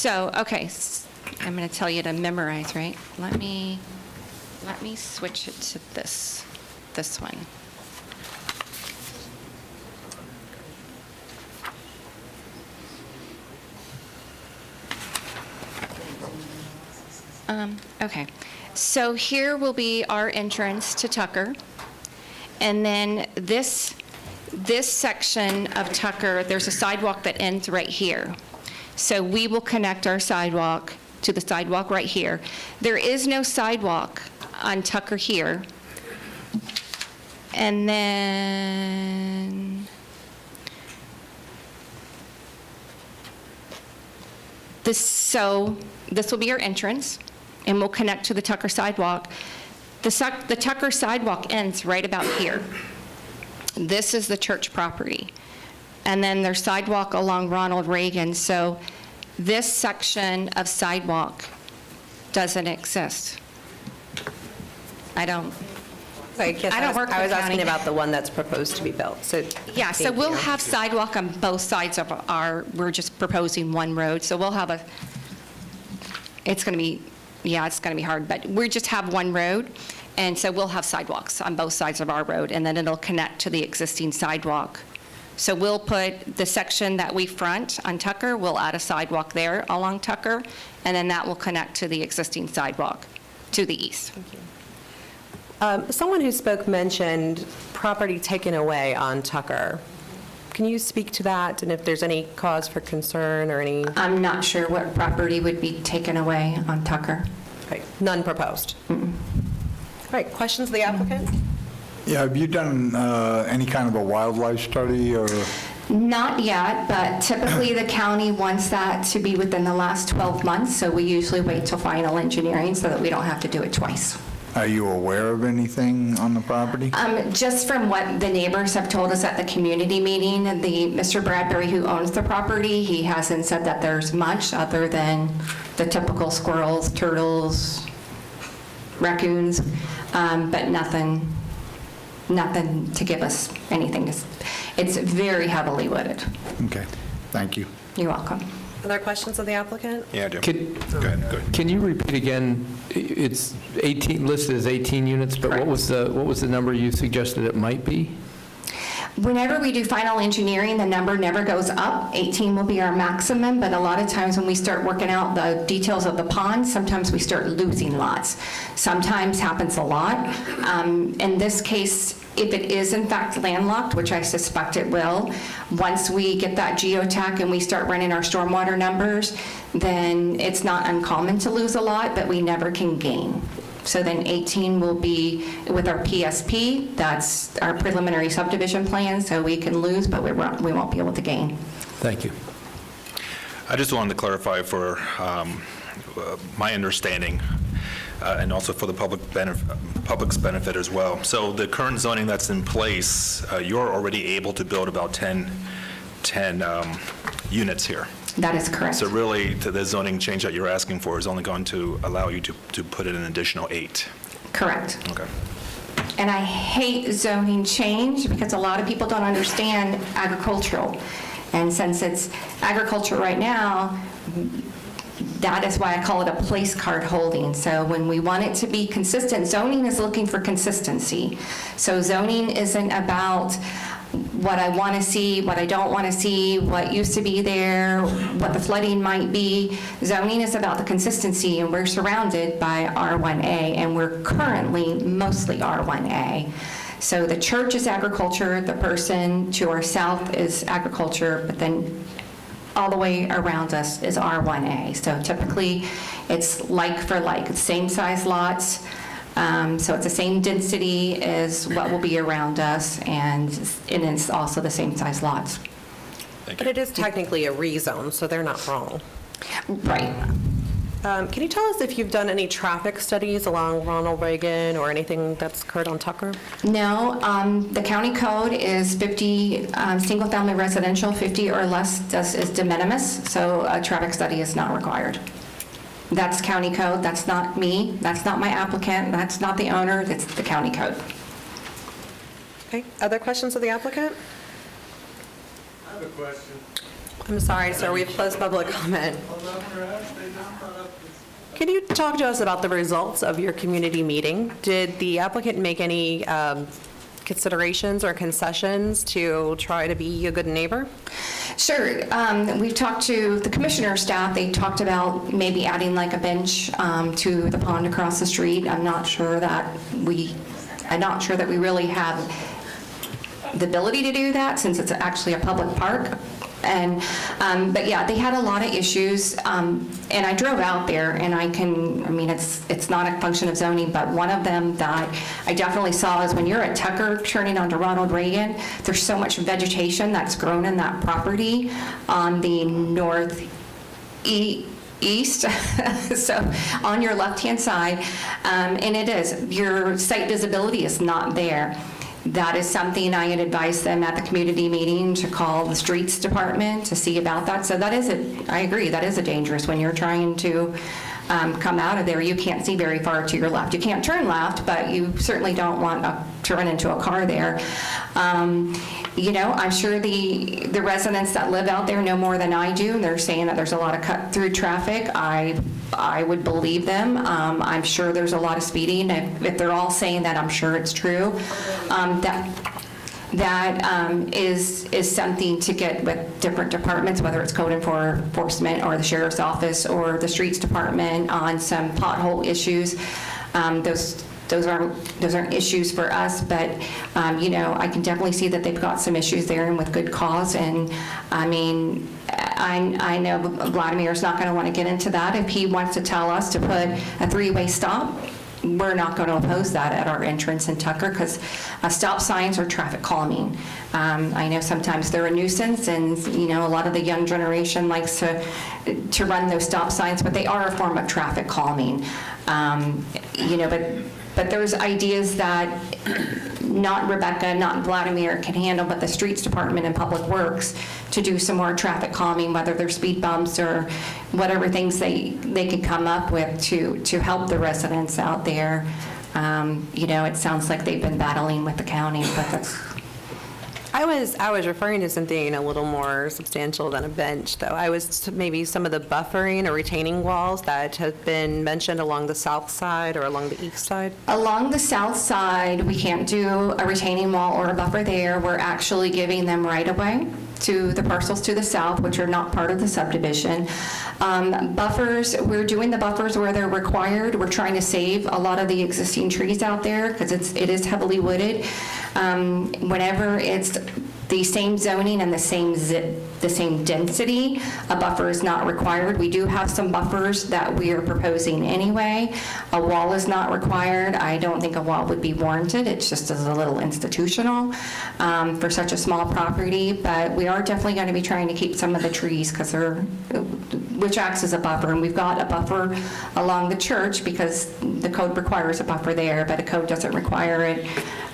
So, okay, I'm going to tell you to memorize, right? Let me switch it to this one. Okay, so here will be our entrance to Tucker. And then this section of Tucker, there's a sidewalk that ends right here. So we will connect our sidewalk to the sidewalk right here. There is no sidewalk on Tucker here. And then this will be our entrance, and we'll connect to the Tucker sidewalk. The Tucker sidewalk ends right about here. This is the church property. And then there's sidewalk along Ronald Reagan. So this section of sidewalk doesn't exist. I don't work for I was the asking county. about the one that's proposed to be built, so. Yeah, so thank we'll you. have sidewalk on both sides of we're just proposing one road. So we'll have it's going to be hard, but we just have one road. And so we'll have sidewalks on both sides of our road, and then it'll connect to the existing sidewalk. So we'll put the section that we front on Tucker, we'll add a sidewalk there along Tucker, and then that will connect to the existing sidewalk to the east. Someone who spoke mentioned property taken away on Tucker. Can you speak to that, and if there's any cause for concern or any? I'm not sure what property would be taken away on Tucker. Right, none proposed. All right, questions of the applicant? Yeah, have you done any kind of a wildlife study or? Not yet, but typically the county wants that to be within the last 12 months, so we usually wait till final engineering so that we don't have to do it twice. Are you aware of anything on the property? Just from what the neighbors have told us at the community meeting, Mr. Bradbury, who owns the property, he hasn't said that there's much other than the typical squirrels, turtles, raccoons, but nothing to give us anything. It's very heavily wooded. Okay, thank you. You're welcome. Other questions of the applicant? Yeah, I do. Go ahead. Can you repeat again? It's 18, listed as 18 units, but what was the number you suggested it might be? Whenever we do final engineering, the number never goes up. 18 will be our maximum, but a lot of times when we start working out the details of the pond, sometimes we start losing lots. Sometimes happens a lot. In this case, if it is in fact landlocked, which I suspect it will, once we get that geotech and we start running our stormwater numbers, then it's not uncommon to lose a lot, but we never can gain. So then 18 will be with our PSP, that's our preliminary subdivision plan, so we can lose, but we won't be able to gain. Thank you. I just wanted to clarify for my understanding, and also for the public's benefit as well. So the current zoning that's in place, you're already able to build about 10 units here. That is correct. So really, the zoning change that you're asking for is only going to allow you to put in an additional 8. Correct. Okay. And I hate zoning change because a lot of people don't understand agricultural. And since it's agriculture right now, that is why I call it a place card holding. So when we want it to be consistent, zoning is looking for consistency. So zoning isn't about what I want to see, what I don't want to see, what used to be there, what the flooding might be. Zoning is about the consistency, and we're surrounded by R1A, and we're currently mostly R1A. So the church is agriculture, the person to our south is agriculture, but then all the way around us is R1A. So typically, it's like for like, same size lots. So it's the same density as what will be around us, and it's also the same size lots. But it is technically a rezone, so they're not wrong. Right. Can you tell us if you've done any traffic studies along Ronald Reagan or anything that's occurred on Tucker? No, the county code is 50, single-family residential, 50 or less is de minimis, so a traffic study is not required. That's county code, that's not me, that's not my applicant, that's not the owner, that's the county code. Okay, other questions of the applicant? I have a question. I'm sorry, sir, we've closed public comment. Can you talk to us about the results of your community meeting? Did the applicant make any considerations or concessions to try to be a good neighbor? Sure. We've talked to the commissioner staff. They talked about maybe adding like a bench to the pond across the street. I'm not sure that we really have the ability to do that since it's actually a public park. And but yeah, they had a lot of issues, and I drove out there, and it's not a function of zoning, but one of them that I definitely saw is when you're at Tucker turning onto Ronald Reagan, there's so much vegetation that's grown in that property on the northeast, so on your left-hand side, and your site visibility is not there. That is something I had advised them at the community meeting to call the streets department to see about that. So I agree, that is a dangerous when you're trying to come out of there. You can't see very far to your left. You can't turn left, but you certainly don't want to run into a car there. I'm sure the residents that live out there know more than I do, and they're saying that there's a lot of cut-through traffic. I would believe them. I'm sure there's a lot of speeding. If they're all saying that, I'm sure it's true. That is something to get with different departments, whether it's code enforcement or the sheriff's office or the streets department on some pothole issues. Those aren't issues for us, but I can definitely see that they've got some issues there and with good cause. And I know Vladimir's not going to want to get into that. If he wants to tell us to put a three-way stop, we're not going to oppose that at our entrance in Tucker because stop signs are traffic calming. I know sometimes they're a nuisance, and a lot of the young generation likes to run those stop signs, but they are a form of traffic calming. But there's ideas that not Rebecca, not Vladimir can handle, but the streets department and public works to do some more traffic calming, whether they're speed bumps or whatever things they could come up with to help the residents out there. It sounds like they've been battling with the county, but that's. I was referring to something a little more substantial than a bench, though. I was maybe some of the buffering or retaining walls that have been mentioned along the south side or along the east side. Along the south side, we can't do a retaining wall or a buffer there. We're actually giving them right-of-way to the parcels to the south, which are not part of the subdivision. Buffers, we're doing the buffers where they're required. We're trying to save a lot of the existing trees out there because it is heavily wooded. Whenever it's the same zoning and the same density, a buffer is not required. We do have some buffers that we are proposing anyway. A wall is not required. I don't think a wall would be warranted. It's just as a little institutional for such a small property, but we are definitely going to be trying to keep some of the trees which acts as a buffer, and we've got a buffer along the church because the code requires a buffer there, but the code doesn't require it.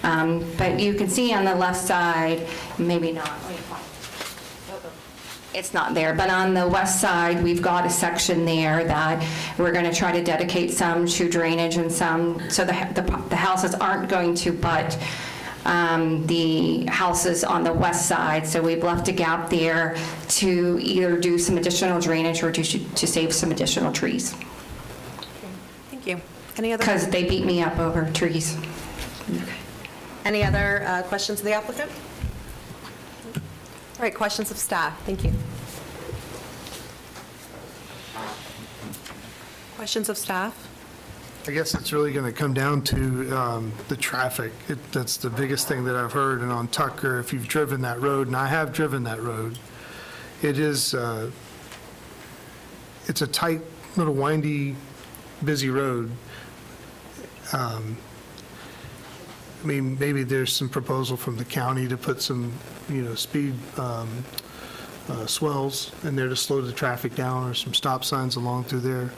But you can see on the left side, maybe not, it's not there, but on the west side, we've got a section there that we're going to try to dedicate some to drainage and some, so the houses aren't going to butt the houses on the west side. So we've left a gap there to either do some additional drainage or to save some additional trees. Thank you. Any other? Because they beat me up over trees. Any other questions of the applicant? All right, questions of staff. Thank you. Questions of staff? I guess it's really going to come down to the traffic. That's the biggest thing that I've heard. And on Tucker, if you've driven that road, and I have driven that road, it's a tight, little windy, busy road. Maybe there's some proposal from the county to put some, speed swells in there to slow the traffic down, or some stop signs along through there.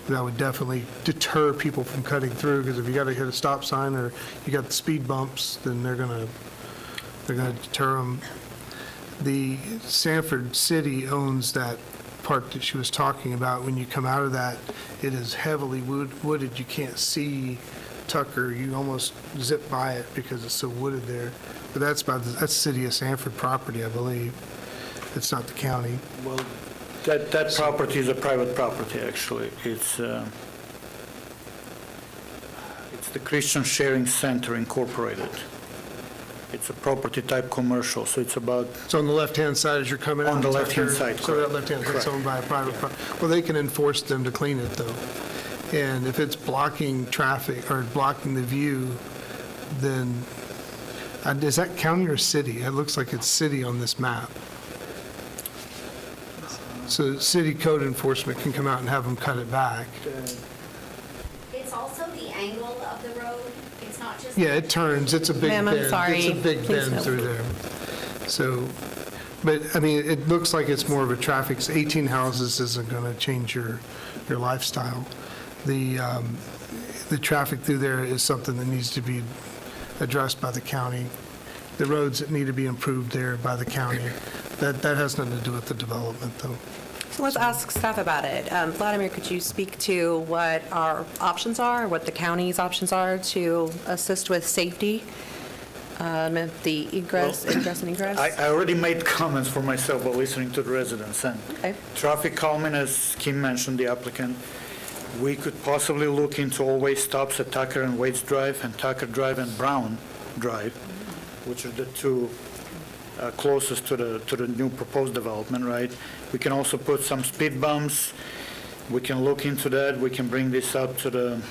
That would definitely deter people from cutting through, because if you got to hit a stop sign or you got the speed bumps, then they're gonna deter them. The Sanford City owns that part that she was talking about. When you come out of that, it is heavily wooded. You can't see Tucker. You almost zip by it because it's so wooded there. But that's City of Sanford property, I believe. It's not the county. Well, that property is a private property, actually. It's the Christian Sharing Center Incorporated. It's a property type commercial, so it's about, So on the left-hand side as you're coming out? On the it's up left-hand there. side, So that correct. left-hand side's Correct. owned by a private, well, they can enforce them to clean it, though. And if it's blocking traffic or blocking the view, then, is that county or city? It looks like it's city on this map. So city code enforcement can come out and have them cut it back. It's also the angle of the road. It's not just. Yeah, it turns, it's a big Ma'am, bend. I'm sorry. It's a big Please bend no. through there. So, but, I mean, it looks like it's more of a traffic, 18 houses isn't going to change your lifestyle. The traffic through there is something that needs to be addressed by the county. The roads that need to be improved there by the county. That has nothing to do with the development, though. So let's ask staff about it. Vladimir, could you speak to what our options are, what the county's options are to assist with safety, the ingress and egress? I already made comments for myself while listening to the residents. And traffic calming, as Kim mentioned, the applicant, we could possibly look into all-way stops at Tucker and Waits Drive and Tucker Drive and Brown Drive, which are the two closest to the new proposed development, right? We can also put some speed bumps. We can look into that. We can bring this up to the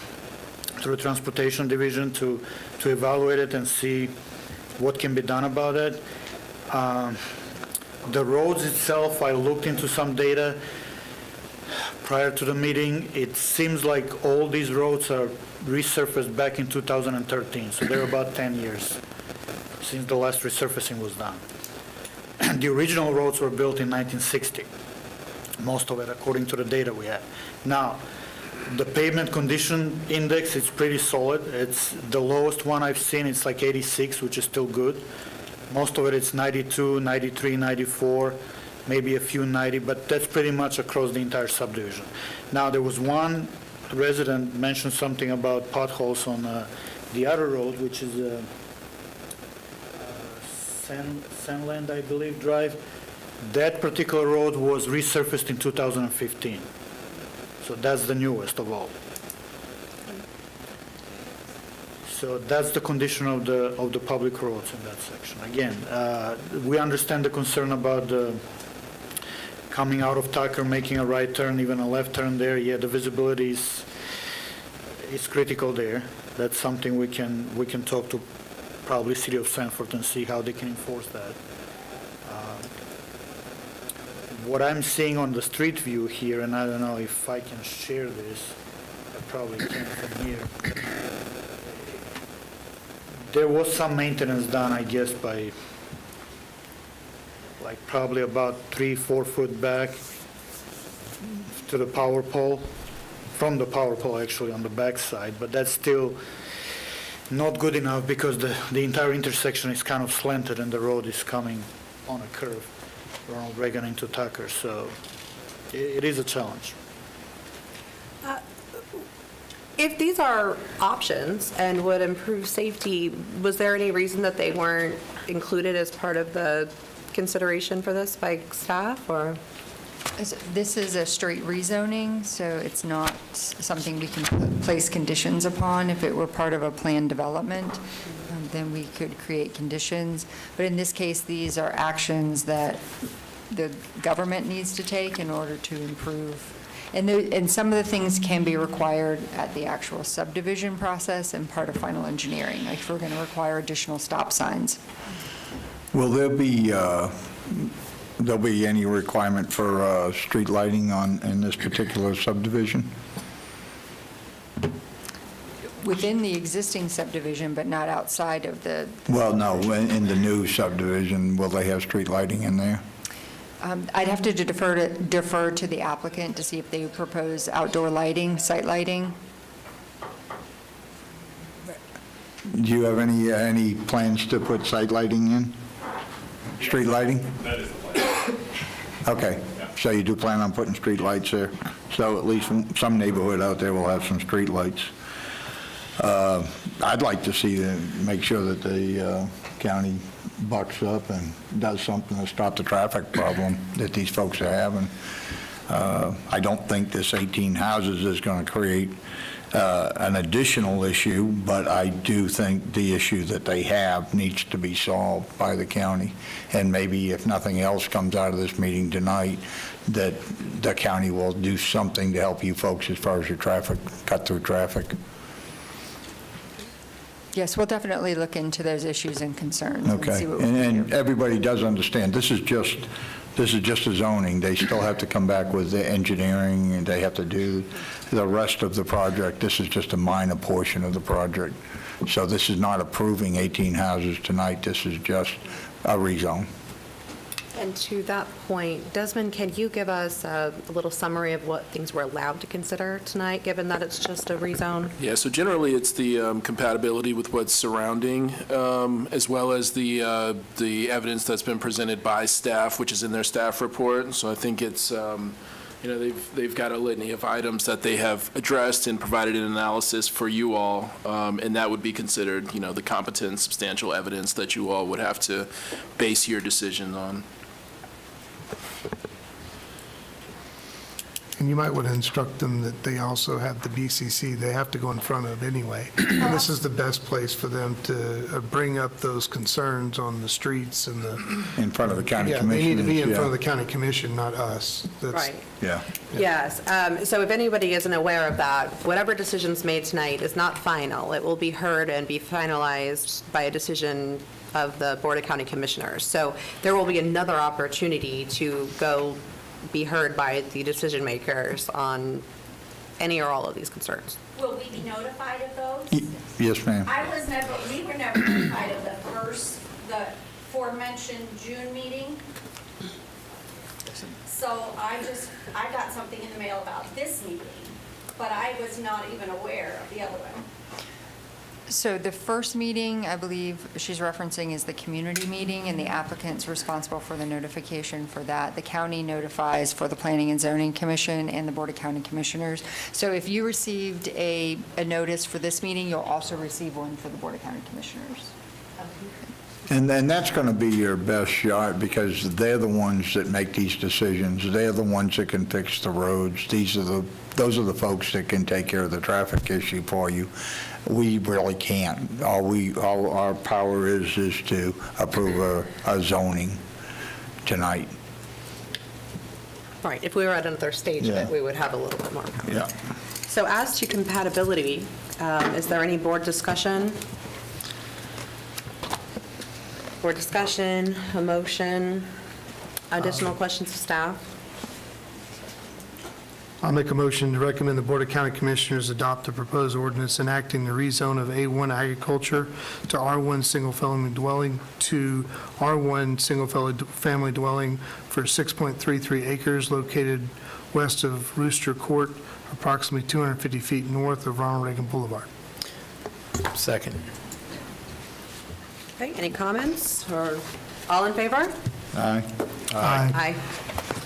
Transportation Division to evaluate it and see what can be done about it. The roads itself, I looked into some data prior to the meeting. It seems like all these roads are resurfaced back in 2013, so they're about 10 years since the last resurfacing was done. The original roads were built in 1960, most of it according to the data we have. Now, the pavement condition index is pretty solid. It's the lowest one I've seen, it's like 86, which is still good. Most of it is 92, 93, 94, maybe a few 90, but that's pretty much across the entire subdivision. Now, there was one resident mentioned something about potholes on the other road, which is Sandland, I believe, Drive. That particular road was resurfaced in 2015. So that's the newest of all. So that's the condition of the public roads in that section. Again, we understand the concern about the coming out of Tucker, making a right turn, even a left turn there. Yeah, the visibility is critical there. That's something we can talk to probably City of Sanford and see how they can enforce that. What I'm seeing on the street view here, and I don't know if I can share this, I probably can from here. There was some maintenance done, I guess, by like probably about 3-4 foot back to the power pole, from the power pole actually on the back side, but that's still not good enough because the entire intersection is kind of slanted and the road is coming on a curve. Ronald Reagan into Tucker, so it is a challenge. If these are options and would improve safety, was there any reason that they weren't included as part of the consideration for this by staff, or? This is a straight rezoning, so it's not something we can place conditions upon. If it were part of a planned development, then we could create conditions. But in this case, these are actions that the government needs to take in order to improve. And some of the things can be required at the actual subdivision process and part of final engineering, like if we're going to require additional stop signs. Will there be any requirement for street lighting in this particular subdivision? Within the existing subdivision, but not outside of the... Well, no, in the new subdivision, will they have street lighting in there? I'd have to defer to the applicant to see if they propose outdoor lighting, site lighting. Do you have any plans to put site lighting in? Street lighting? That is the plan. Okay, so you do plan on putting street lights there? So at least some neighborhood out there will have some street lights. I'd like to see them make sure that the county bucks up and does something to stop the traffic problem that these folks are having. I don't think this 18 houses is going to create an additional issue, but I do think the issue that they have needs to be solved by the county. And maybe if nothing else comes out of this meeting tonight, that the county will do something to help you folks as far as your traffic, cut through traffic. Yes, we'll definitely look into those issues and concerns and Okay, see what we can do. and everybody does understand, this is just a zoning. They still have to come back with the engineering, and they have to do the rest of the project. This is just a minor portion of the project. So this is not approving 18 houses tonight, this is just a rezone. And to that point, Desmond, can you give us a little summary of what things we're allowed to consider tonight, given that it's just a rezone? Yeah, so generally, it's the compatibility with what's surrounding, as well as the evidence that's been presented by staff, which is in their staff report. So I think it's, they've got a litany of items that they have addressed and provided an analysis for you all, and that would be considered, the competent, substantial evidence that you all would have to base your decision on. And you might want to instruct them that they also have the BCC they have to go in front of anyway. And this is the best place for them to bring up those concerns on the streets and the... In front of the county Yeah, they need to be in commissioners, front of yeah. the county commission, not us. That's- Right. Yeah. Yes, so if anybody isn't aware of that, whatever decision's made tonight is not final. It will be heard and be finalized by a decision of the Board of County Commissioners. So there will be another opportunity to go be heard by the decision makers on any or all of these concerns. Will we be notified of those? Yes, ma'am. We were never notified of the aforementioned June meeting. So I got something in the mail about this meeting, but I was not even aware of the other one. So the first meeting, I believe she's referencing, is the community meeting, and the applicant's responsible for the notification for that. The county notifies for the Planning and Zoning Commission and the Board of County Commissioners. So if you received a notice for this meeting, you'll also receive one for the Board of County Commissioners. And then that's going to be your best shot, because they're the ones that make these decisions. They're the ones that can fix the roads. Those are the folks that can take care of the traffic issue for you. We really can't. All our power is to approve a zoning tonight. Right, if we were at another stage of Yeah. it, we would have a little bit more power. Yeah. So as to compatibility, is there any board discussion? Board discussion, a motion, additional questions to staff? I'll make a motion to recommend the Board of County Commissioners adopt the proposed ordinance enacting the rezone of A1 agriculture to R1 single-family dwelling to R1 single-family dwelling for 6.33 acres located west of Rooster Court, approximately 250 feet north of Ronald Reagan Boulevard. Second. Okay, any comments, or all in favor? Aye. Aye.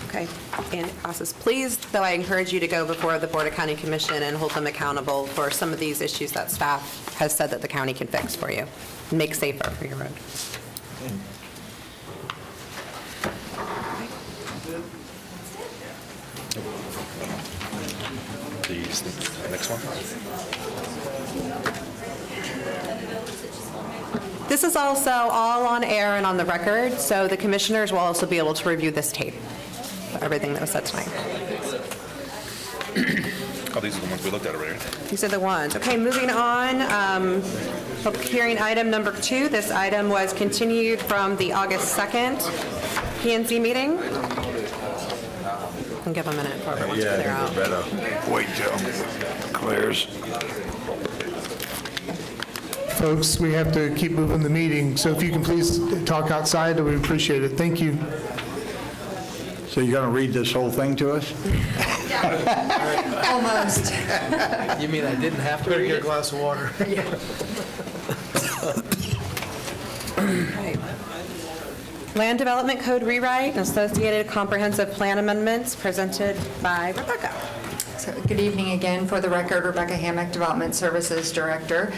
Okay, and it passes. Please, though, I encourage you to go before the Board of County Commission and hold them accountable for some of these issues that staff has said that the county can fix for you, make safer for your road. The next one? This is also all on air and on the record, so the commissioners will also be able to review this tape, everything that was said tonight. Oh, these are the ones we looked at already. These are the ones. Okay, moving on. Public hearing item number 2. This item was continued from the August 2nd PNC meeting. I'll give a minute for everyone to clear out. better wait till it clears. Folks, we have to keep moving the meeting, so if you can please talk outside, we appreciate it. Thank you. So you're going to read this whole thing to us? Almost. You mean I didn't have to read Get a it? glass of water. Okay. Land Development Code rewrite and associated comprehensive plan amendments presented by Rebecca. Good evening again. For the record, Rebecca Hammack, Development Services Director.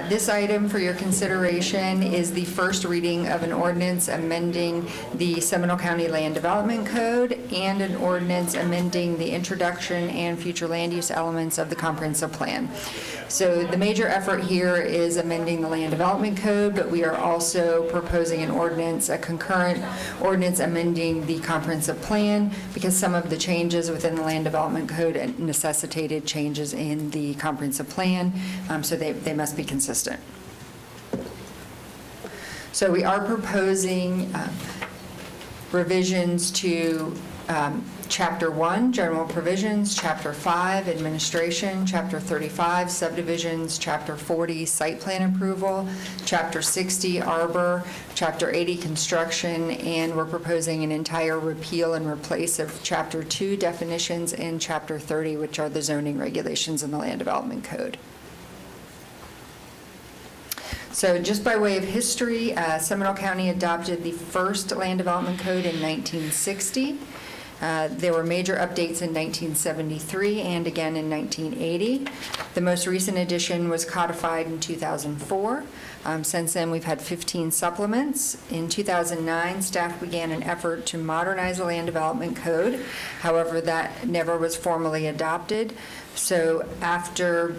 This item for your consideration is the first reading of an ordinance amending the Seminole County Land Development Code and an ordinance amending the introduction and future land use elements of the comprehensive plan. So the major effort here is amending the Land Development Code, but we are also proposing an ordinance, a concurrent ordinance amending the comprehensive plan, because some of the changes within the Land Development Code necessitated changes in the comprehensive plan, so they must be consistent. So we are proposing revisions to Chapter 1, General Provisions, Chapter 5, Administration, Chapter 35, Subdivisions, Chapter 40, Site Plan Approval, Chapter 60, Arbor, Chapter 80, Construction, and we're proposing an entire repeal and replace of Chapter 2, Definitions, and Chapter 30, which are the zoning regulations in the Land Development Code. So just by way of history, Seminole County adopted the first Land Development Code in 1960. There were major updates in 1973 and again in 1980. The most recent edition was codified in 2004. Since then, we've had 15 supplements. In 2009, staff began an effort to modernize the Land Development Code. However, that never was formally adopted. So after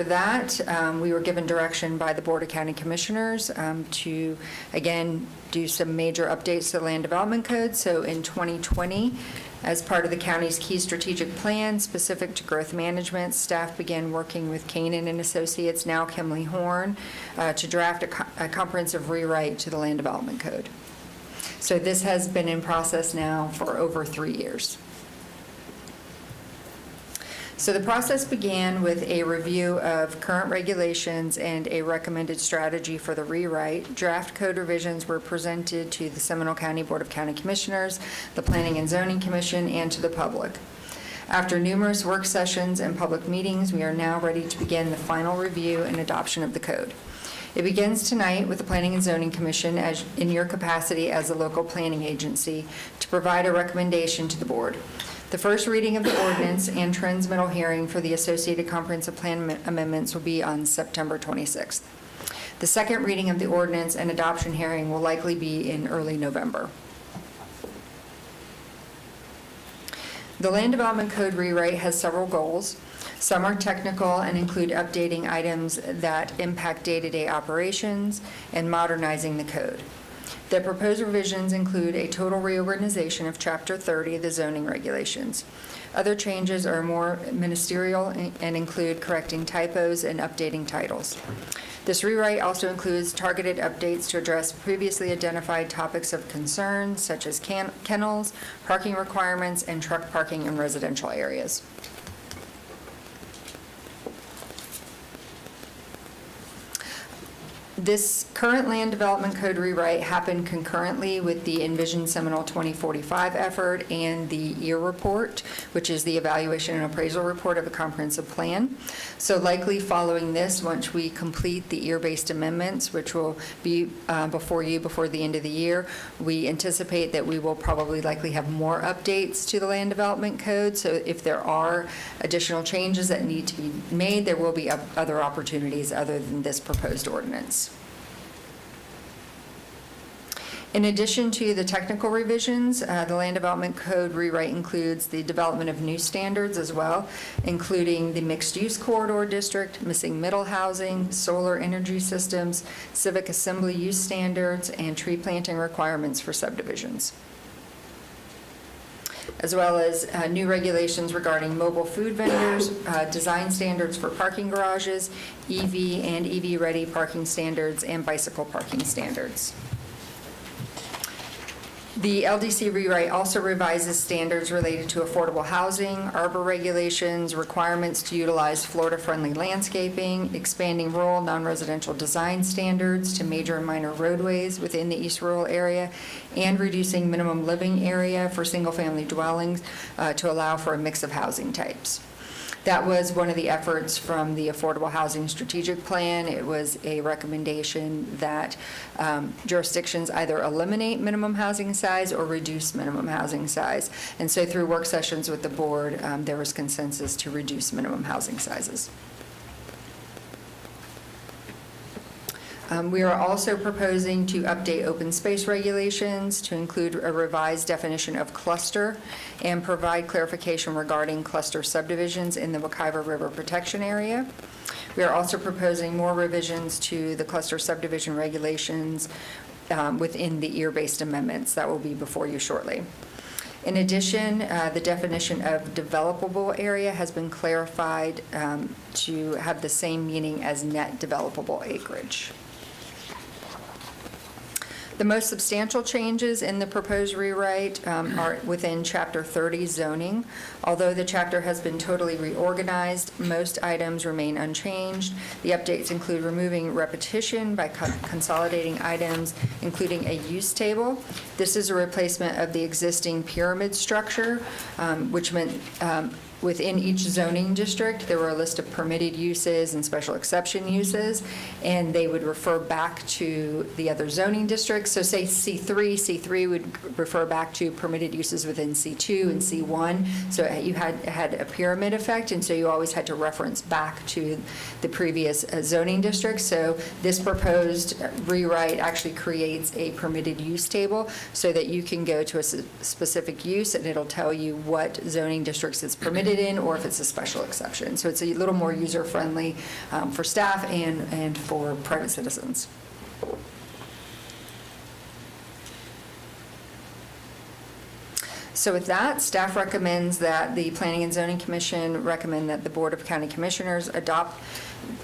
that, we were given direction by the Board of County Commissioners to, again, do some major updates to the Land Development Code. So in 2020, as part of the county's key strategic plan specific to growth management, staff began working with Canaan and Associates, now Kimley Horn, to draft a comprehensive rewrite to the Land Development Code. So this has been in process now for over 3 years. So the process began with a review of current regulations and a recommended strategy for the rewrite. Draft code revisions were presented to the Seminole County Board of County Commissioners, the Planning and Zoning Commission, and to the public. After numerous work sessions and public meetings, we are now ready to begin the final review and adoption of the code. It begins tonight with the Planning and Zoning Commission as in your capacity as a local planning agency to provide a recommendation to the board. The first reading of the ordinance and transmittal hearing for the associated comprehensive plan amendments will be on September 26th. The second reading of the ordinance and adoption hearing will likely be in early November. The Land Development Code rewrite has several goals. Some are technical and include updating items that impact day-to-day operations and modernizing the code. The proposed revisions include a total reorganization of Chapter 30 of the zoning regulations. Other changes are more ministerial and include correcting typos and updating titles. This rewrite also includes targeted updates to address previously identified topics of concern, such as kennels, parking requirements, and truck parking in residential areas. This current Land Development Code rewrite happened concurrently with the Envision Seminole 2045 effort and the EAR report, which is the Evaluation and Appraisal Report of a Comprehensive Plan. So likely following this, once we complete the EAR-based amendments, which will be before you before the end of the year, we anticipate that we will probably likely have more updates to the Land Development Code. So if there are additional changes that need to be made, there will be other opportunities other than this proposed ordinance. In addition to the technical revisions, the Land Development Code rewrite includes the development of new standards as well, including the mixed-use corridor district, missing middle housing, solar energy systems, civic assembly use standards, and tree planting requirements for subdivisions, as well as new regulations regarding mobile food vendors, design standards for parking garages, EV and EV-ready parking standards, and bicycle parking standards. The LDC rewrite also revises standards related to affordable housing, arbor regulations, requirements to utilize Florida-friendly landscaping, expanding rural non-residential design standards to major and minor roadways within the East Rural area, and reducing minimum living area for single-family dwellings to allow for a mix of housing types. That was one of the efforts from the Affordable Housing Strategic Plan. It was a recommendation that jurisdictions either eliminate minimum housing size or reduce minimum housing size. And so through work sessions with the board, there was consensus to reduce minimum housing sizes. We are also proposing to update open space regulations to include a revised definition of cluster and provide clarification regarding cluster subdivisions in the Wekiva River Protection Area. We are also proposing more revisions to the cluster subdivision regulations within the EAR-based amendments that will be before you shortly. In addition, the definition of developable area has been clarified to have the same meaning as net developable acreage. The most substantial changes in the proposed rewrite are within Chapter 30 zoning. Although the chapter has been totally reorganized, most items remain unchanged. The updates include removing repetition by consolidating items, including a use table. This is a replacement of the existing pyramid structure, which meant within each zoning district, there were a list of permitted uses and special exception uses, and they would refer back to the other zoning districts. So say C3 would refer back to permitted uses within C2 and C1. So you had a pyramid effect, and so you always had to reference back to the previous zoning district. So this proposed rewrite actually creates a permitted use table so that you can go to a specific use, and it'll tell you what zoning districts it's permitted in, or if it's a special exception. So it's a little more user-friendly for staff and for private citizens. So with that, staff recommends that the Planning and Zoning Commission recommend that the Board of County Commissioners adopt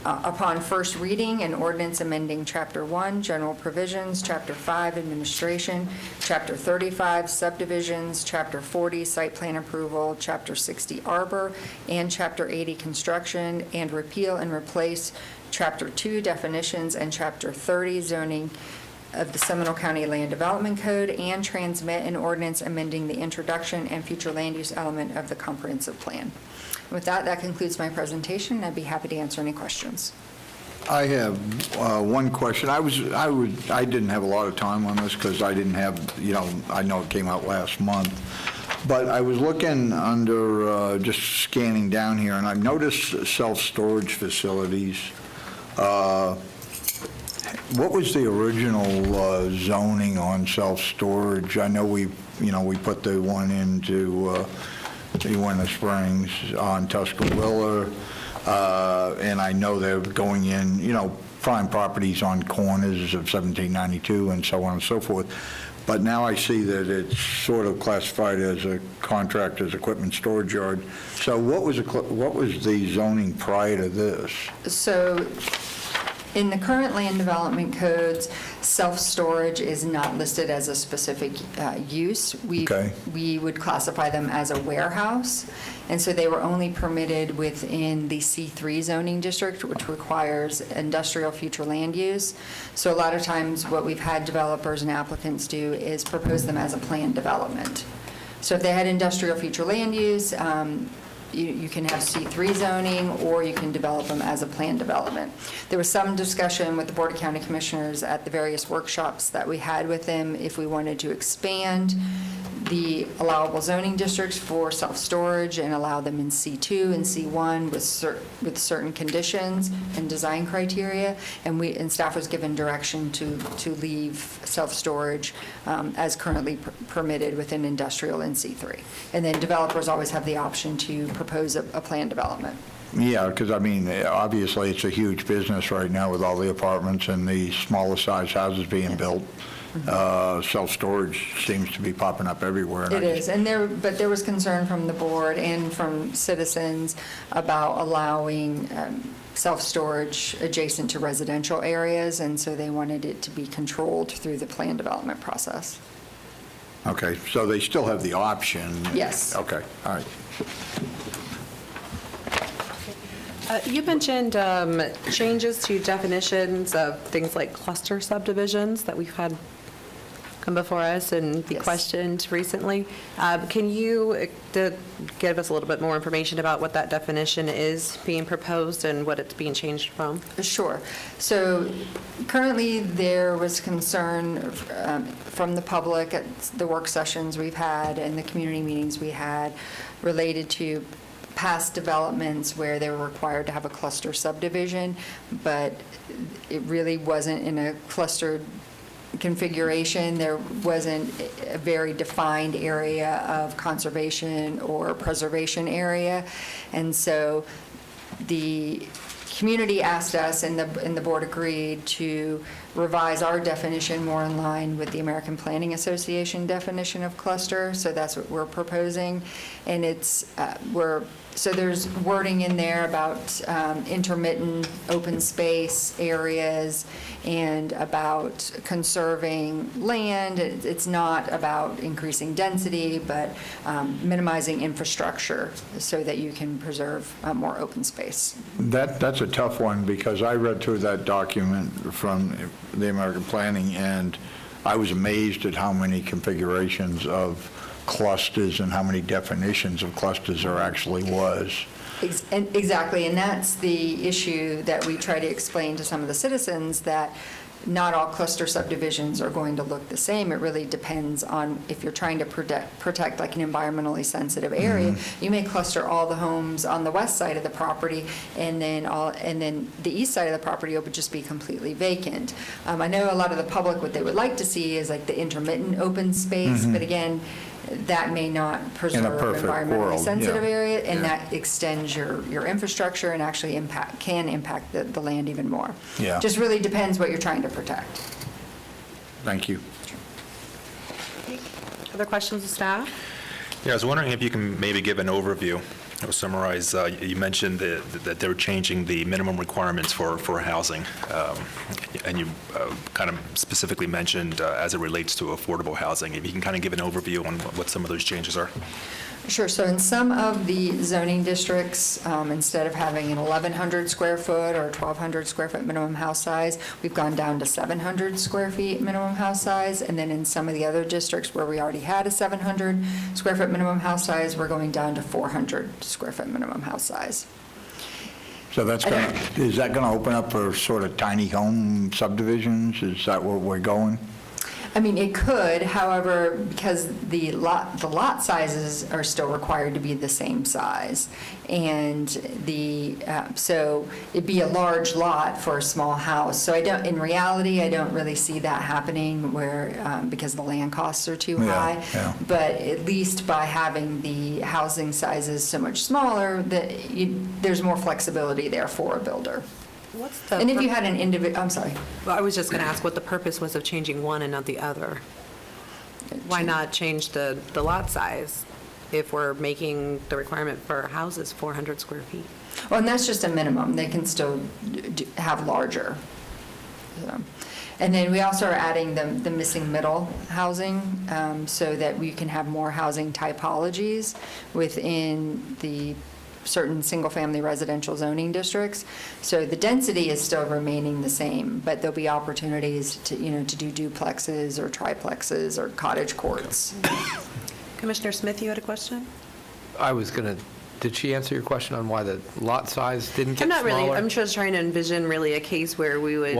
upon first reading an ordinance amending Chapter 1, General Provisions, Chapter 5, Administration, Chapter 35, Subdivisions, Chapter 40, Site Plan Approval, Chapter 60, Arbor, and Chapter 80, Construction, and repeal and replace Chapter 2, Definitions, and Chapter 30, Zoning of the Seminole County Land Development Code, and transmit an ordinance amending the introduction and future land use element of the comprehensive plan. With that, that concludes my presentation. I'd be happy to answer any questions. I have one question. I didn't have a lot of time on this because I didn't have, I know it came out last month, but I was looking under, just scanning down here, and I've noticed self-storage facilities. What was the original zoning on self-storage? I know we put the one into Uinta Springs on Tuscarora, and I know they're going in, prime properties on corners of 1792 and so on and so forth. But now I see that it's sort of classified as a contractor's equipment storage yard. So what was the zoning prior to this? So in the current land development codes, self-storage is not listed as a specific use. We would classify them as a warehouse, and so they were only permitted within the C3 zoning district, which requires industrial future land use. So a lot of times what we've had developers and applicants do is propose them as a planned development. So if they had industrial future land use, you can have C3 zoning, or you can develop them as a planned development. There was some discussion with the Board of County Commissioners at the various workshops that we had with them if we wanted to expand the allowable zoning districts for self-storage and allow them in C2 and C1 with certain conditions and design criteria, and staff was given direction to leave self-storage as currently permitted within industrial and C3. And then developers always have the option to propose a planned development. Yeah, because obviously it's a huge business right now with all the apartments and the smaller size houses being built. Self-storage seems to be popping up everywhere. It is, but there was concern from the board and from citizens about allowing self-storage adjacent to residential areas, and so they wanted it to be controlled through the plan development process. Okay, so they still have the option? Yes. Okay, all right. You mentioned changes to definitions of things like cluster subdivisions that we've had come before us and be questioned recently. Can you give us a little bit more information about what that definition is being proposed and what it's being changed from? Sure. So currently, there was concern from the public at the work sessions we've had and the community meetings we had related to past developments where they were required to have a cluster subdivision, but it really wasn't in a clustered configuration. There wasn't a very defined area of conservation or preservation area. And so the community asked us, and the board agreed, to revise our definition more in line with the American Planning Association definition of cluster. So that's what we're proposing. And it's, so there's wording in there about intermittent open space areas and about conserving land. It's not about increasing density, but minimizing infrastructure so that you can preserve more open space. That's a tough one, because I read through that document from the American Planning, and I was amazed at how many configurations of clusters and how many definitions of clusters there actually was. Exactly, and that's the issue that we try to explain to some of the citizens, that not all cluster subdivisions are going to look the same. It really depends on if you're trying to protect like an environmentally sensitive area. You may cluster all the homes on the west side of the property, and then the east side of the property would just be completely vacant. I know a lot of the public, what they would like to see is like the intermittent open space, but again, that may not preserve environmentally sensitive area, and that extends your infrastructure and actually can impact the land even more. Yeah. Just really depends what you're trying to protect. Thank you. Other questions of staff? Yeah, I was wondering if you can maybe give an overview or summarize. You mentioned that they were changing the minimum requirements for housing, and you kind of specifically mentioned as it relates to affordable housing. If you can kind of give an overview on what some of those changes are. Sure. So in some of the zoning districts, instead of having an 1,100 square foot or 1,200 square foot minimum house size, we've gone down to 700 square feet minimum house size. And then in some of the other districts where we already had a 700 square foot minimum house size, we're going down to 400 square foot minimum house size. So is that going to open up for sort of tiny home subdivisions? Is that where we're going? I mean, it could, however, because the lot sizes are still required to be the same size. And so it'd be a large lot for a small house. So in reality, I don't really see that happening because the land costs are too high. Yeah. But at least by having the housing sizes so much smaller, there's more flexibility there for a builder. And if you had an individual, I'm sorry. Well, I was just going to ask what the purpose was of changing one and not the other. Why not change the lot size if we're making the requirement for houses 400 square feet? Well, and that's just a minimum. They can still have larger. So. And then we also are adding the missing middle housing so that we can have more housing typologies within the certain single-family residential zoning districts. So the density is still remaining the same, but there'll be opportunities to do duplexes or triplexes or cottage courts. Commissioner Smith, you had a question? Did she answer your question on why the lot size didn't get I'm not smaller? really, I'm just trying to envision really a case where we would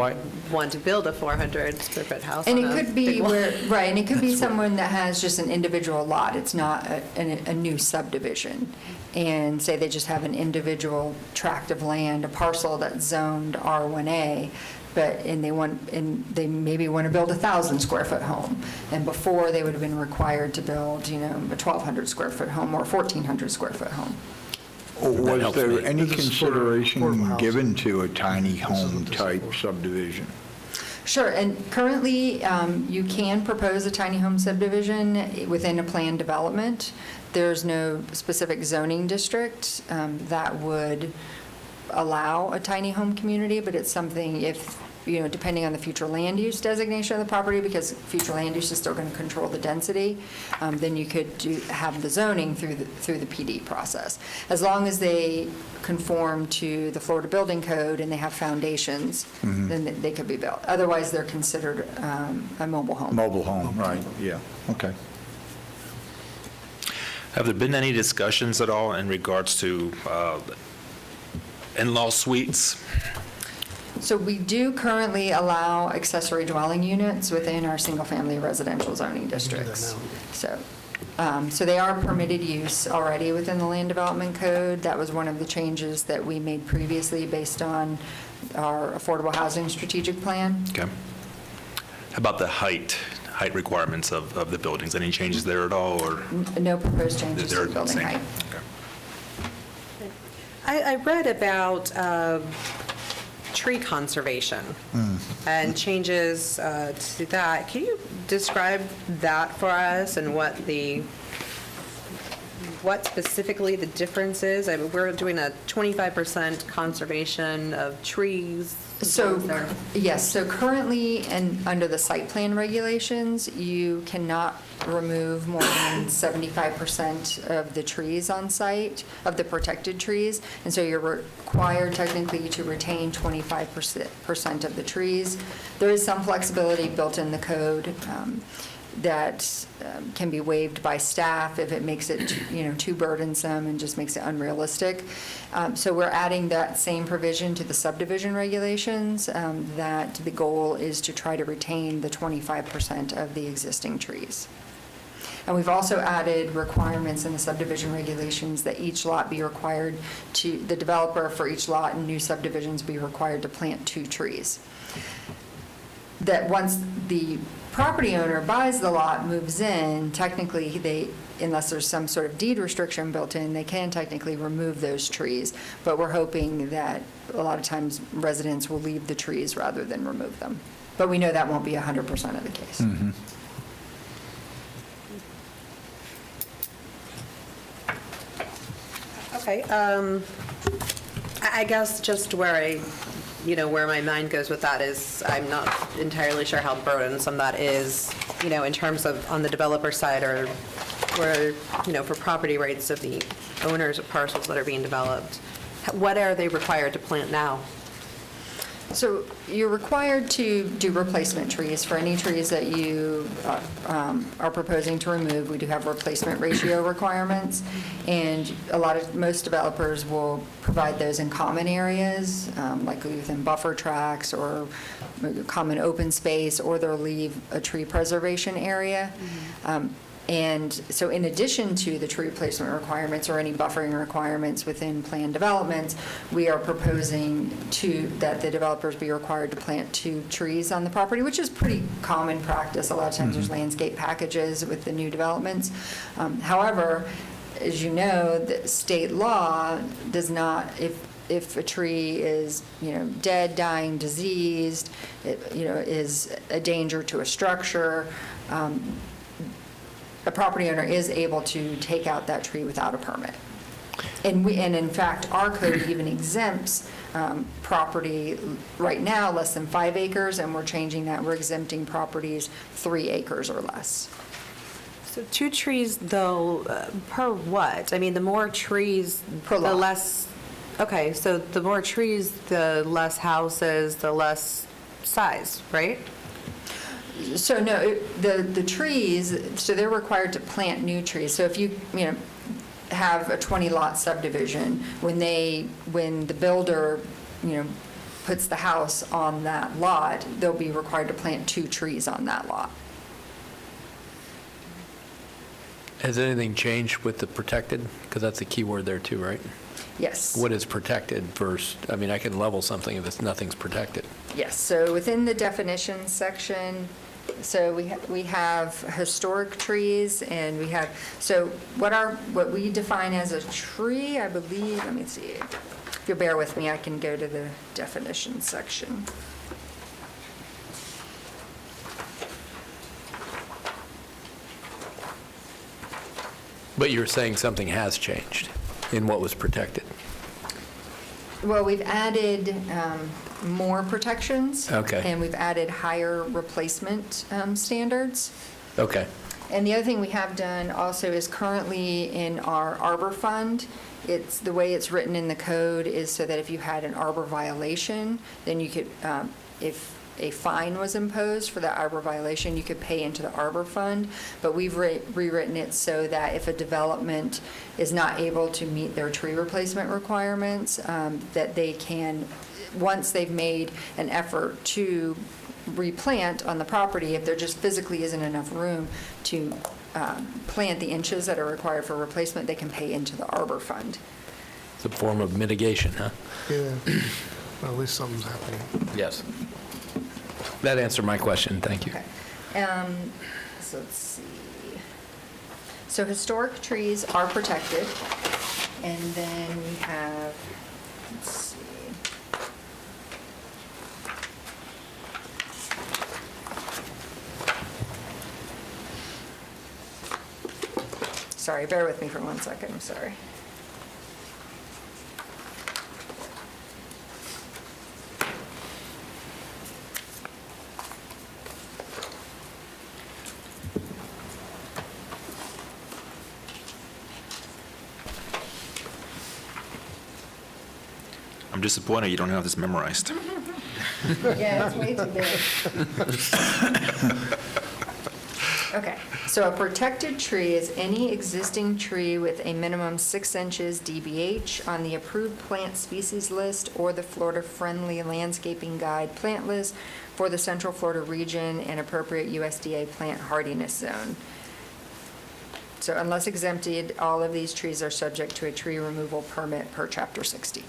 want to build a 400 square foot house. And it could be and it could be someone that has just an individual lot. It's not a new subdivision. And say they just have an individual tract of land, a parcel that's zoned R1A, and they maybe want to build a 1,000 square foot home. And before they would have been required to build, a 1,200 square foot home or a 1,400 square foot home. Was there any consideration given to a tiny home type subdivision? Sure, and currently you can propose a tiny home subdivision within a planned development. There's no specific zoning district that would allow a tiny home community, but it's something if depending on the future land use designation of the property, because future land use is still going to control the density, then you could have the zoning through the PD process. As long as they conform to the Florida Building Code and they have foundations, then they could be built. Otherwise, they're considered a mobile home. Mobile home, right, yeah, okay. Have there been any discussions at all in regards to in-law suites? So we do currently allow accessory dwelling units within our single-family residential zoning districts. So they are permitted use already within the Land Development Code. That was one of the changes that we made previously based on our Affordable Housing Strategic Plan. Okay. How about the height requirements of the buildings? Any changes there at all, or? No proposed changes to They're the building same? height. Okay. I read about tree conservation and changes to that. Can you describe that for us and what specifically the difference is? I mean, we're doing a 25% conservation of trees. So, yes, so currently, and under the site plan regulations, you cannot remove more than 75% of the trees on site, of the protected trees, and so you're required technically to retain 25% of the trees. There is some flexibility built in the code that can be waived by staff if it makes it, too burdensome and just makes it unrealistic. So we're adding that same provision to the subdivision regulations, that the goal is to try to retain the 25% of the existing trees. And we've also added requirements in the subdivision regulations that each lot be required to, the developer for each lot in new subdivisions be required to plant 2 trees. That once the property owner buys the lot, moves in, technically they, unless there's some sort of deed restriction built in, they can technically remove those trees. But we're hoping that a lot of times residents will leave the trees rather than remove them. But we know that won't be 100% of the case. Okay. I guess just where my mind goes with that is I'm not entirely sure how burdensome that is, in terms of on the developer side or for property rights of the owners of parcels that are being developed. What are they required to plant now? So you're required to do replacement trees for any trees that you are proposing to remove. We do have replacement ratio requirements, and most developers will provide those in common areas, like within buffer tracts or common open space, or they'll leave a tree preservation area. And so in addition to the tree replacement requirements or any buffering requirements within planned developments, we are proposing that the developers be required to plant 2 trees on the property, which is pretty common practice. A lot of times there's landscape packages with the new developments. However, as you know, the state law does not, if a tree is, dead, dying, diseased, is a danger to a structure, a property owner is able to take out that tree without a permit. And in fact, our code even exempts property right now less than 5 acres, and we're changing that. We're exempting properties 3 acres or less. So 2 trees, though, per what? I mean, the more trees, the less. Okay, so the more trees, the less houses, the less size, right? So no, the trees, so they're required to plant new trees. So if you have a 20-lot subdivision, when the builder, puts the house on that lot, they'll be required to plant 2 trees on that lot. Has anything changed with the protected? Because that's a key word there too, right? Yes. What is protected versus, I mean, I can level something if nothing's protected. Yes, so within the definitions section, so we have historic trees, and we have, so what we define as a tree, I believe, let me see. If you'll bear with me, I can go to the definitions section. But you're saying something has changed in what was protected. Well, we've added more protections. Okay. And we've added higher replacement standards. Okay. And the other thing we have done also is currently in our arbor fund, it's, the way it's written in the code is so that if you had an arbor violation, then you could, if a fine was imposed for that arbor violation, you could pay into the arbor fund. But we've rewritten it so that if a development is not able to meet their tree replacement requirements, that they can, once they've made an effort to replant on the property, if there just physically isn't enough room to plant the inches that are required for replacement, they can pay into the arbor fund. It's a form of mitigation, huh? Yeah, well, at least something's happening. Yes. That answered my question, thank you. Okay. So let's see. So historic trees are protected, and then we have, let's see. Sorry, bear with me for 1 second, I'm sorry. I'm disappointed you don't have this memorized. Yeah, it's way too big. Okay, so a protected tree is any existing tree with a minimum 6 inches DBH on the approved plant species list or the Florida-friendly landscaping guide plant list for the Central Florida region and appropriate USDA plant hardiness zone. So unless exempted, all of these trees are subject to a tree removal permit per Chapter 60.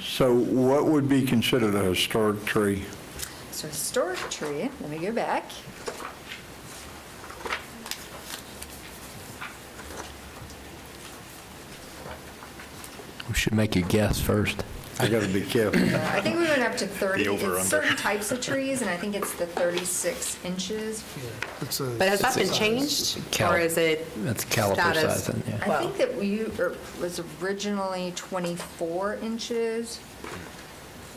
So what would be considered a historic tree? So historic tree, let me go back. We should make you guess first. I got to be careful. I think we went up to 30, The over-under. it's certain types of trees, and I think it's the 36 inches. But has that been changed, or is it That's caliper status? size, then, yeah. I think that was originally 24 inches.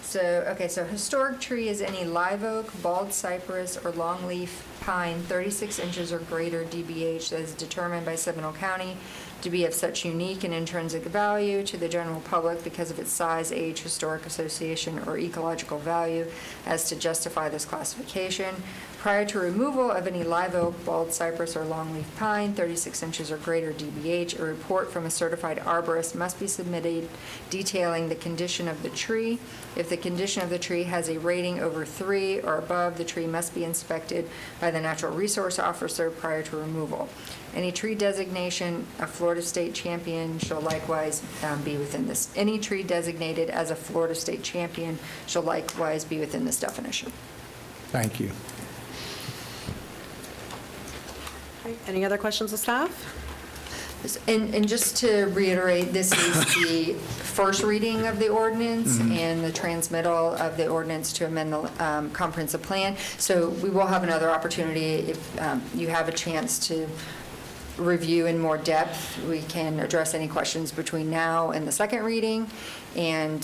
So, okay, so historic tree is any live oak, bald cypress, or longleaf pine 36 inches or greater DBH that is determined by Seminole County to be of such unique and intrinsic value to the general public because of its size, age, historic association, or ecological value as to justify this classification. Prior to removal of any live oak, bald cypress, or longleaf pine, 36 inches or greater DBH, a report from a certified arborist must be submitted detailing the condition of the tree. If the condition of the tree has a rating over 3 or above, the tree must be inspected by the natural resource officer prior to removal. Any tree designation, a Florida State champion shall likewise be within this. Any tree designated as a Florida State champion shall likewise be within this definition. Thank you. Any other questions of staff? And just to reiterate, this is the first reading of the ordinance and the transmittal of the ordinance to amend the comprehensive plan. So we will have another opportunity if you have a chance to review in more depth. We can address any questions between now and the second reading and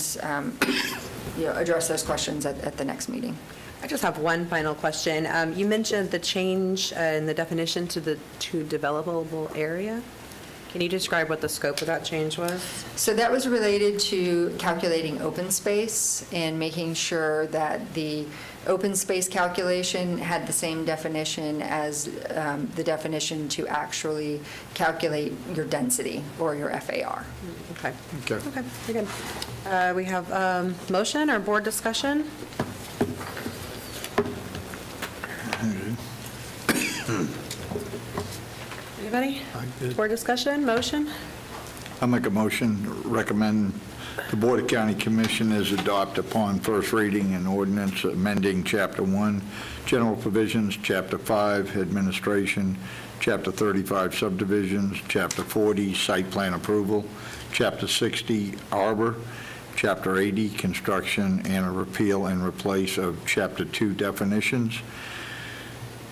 address those questions at the next meeting. I just have one final question. You mentioned the change in the definition to developable area. Can you describe what the scope of that change was? So that was related to calculating open space and making sure that the open space calculation had the same definition as the definition to actually calculate your density or your FAR. Okay. Okay, very good. We have motion or board discussion? Anybody? Board discussion, motion? I make a motion, recommend the Board of County Commissioners adopt upon first reading an ordinance amending Chapter 1, General Provisions, Chapter 5, Administration, Chapter 35, Subdivisions, Chapter 40, Site Plan Approval, Chapter 60, Arbor, Chapter 80, Construction, and a repeal and replace of Chapter 2 definitions,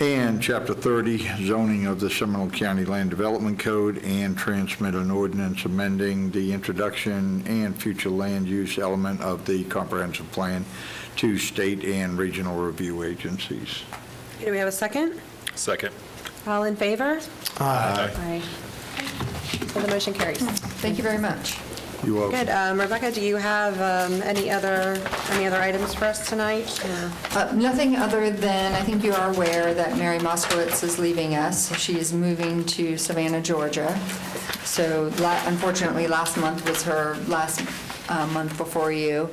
and Chapter 30, zoning of the Seminole County Land Development Code, and transmit an ordinance amending the introduction and future land use element of the comprehensive plan to state and regional review agencies. Do we have a second? Second. All in favor? Aye. Aye. So the motion carries. Thank you very much. You're welcome. Good. Rebecca, do you have any other items for us tonight? Nothing other than, I think you are aware that Mary Moskowitz is leaving us. She is moving to Savannah, Georgia. So unfortunately, last month was her last month before you.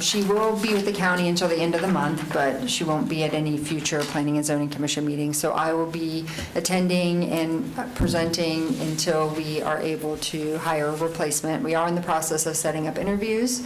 She will be with the county until the end of the month, but she won't be at any future Planning and Zoning Commission meetings. So I will be attending and presenting until we are able to hire a replacement. We are in the process of setting up interviews,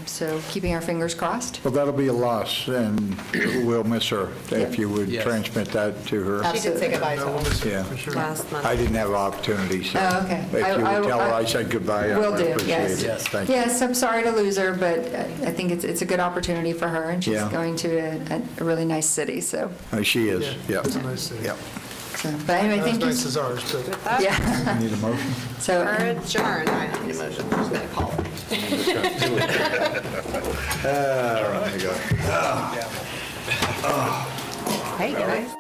so keeping our fingers crossed. Well, that'll be a loss, and we'll miss her, if you would Yes. transmit that to her. She did say goodbye to us Yeah. last month. I didn't have opportunity, so. Oh, okay. If you would tell her I said goodbye, I Will would do, appreciate yes. it. Thank you. Yes, I'm sorry to lose her, but I think it's a good opportunity for her, and she's Yeah. going to a really nice city, so. She is, yeah. It's a nice city. Yep. But anyway, Not as thank you. nice as ours, but. Yeah. Need a motion? So, Adjourn. I don't need a motion. I'm just going to call it. There you go. Hey, guys.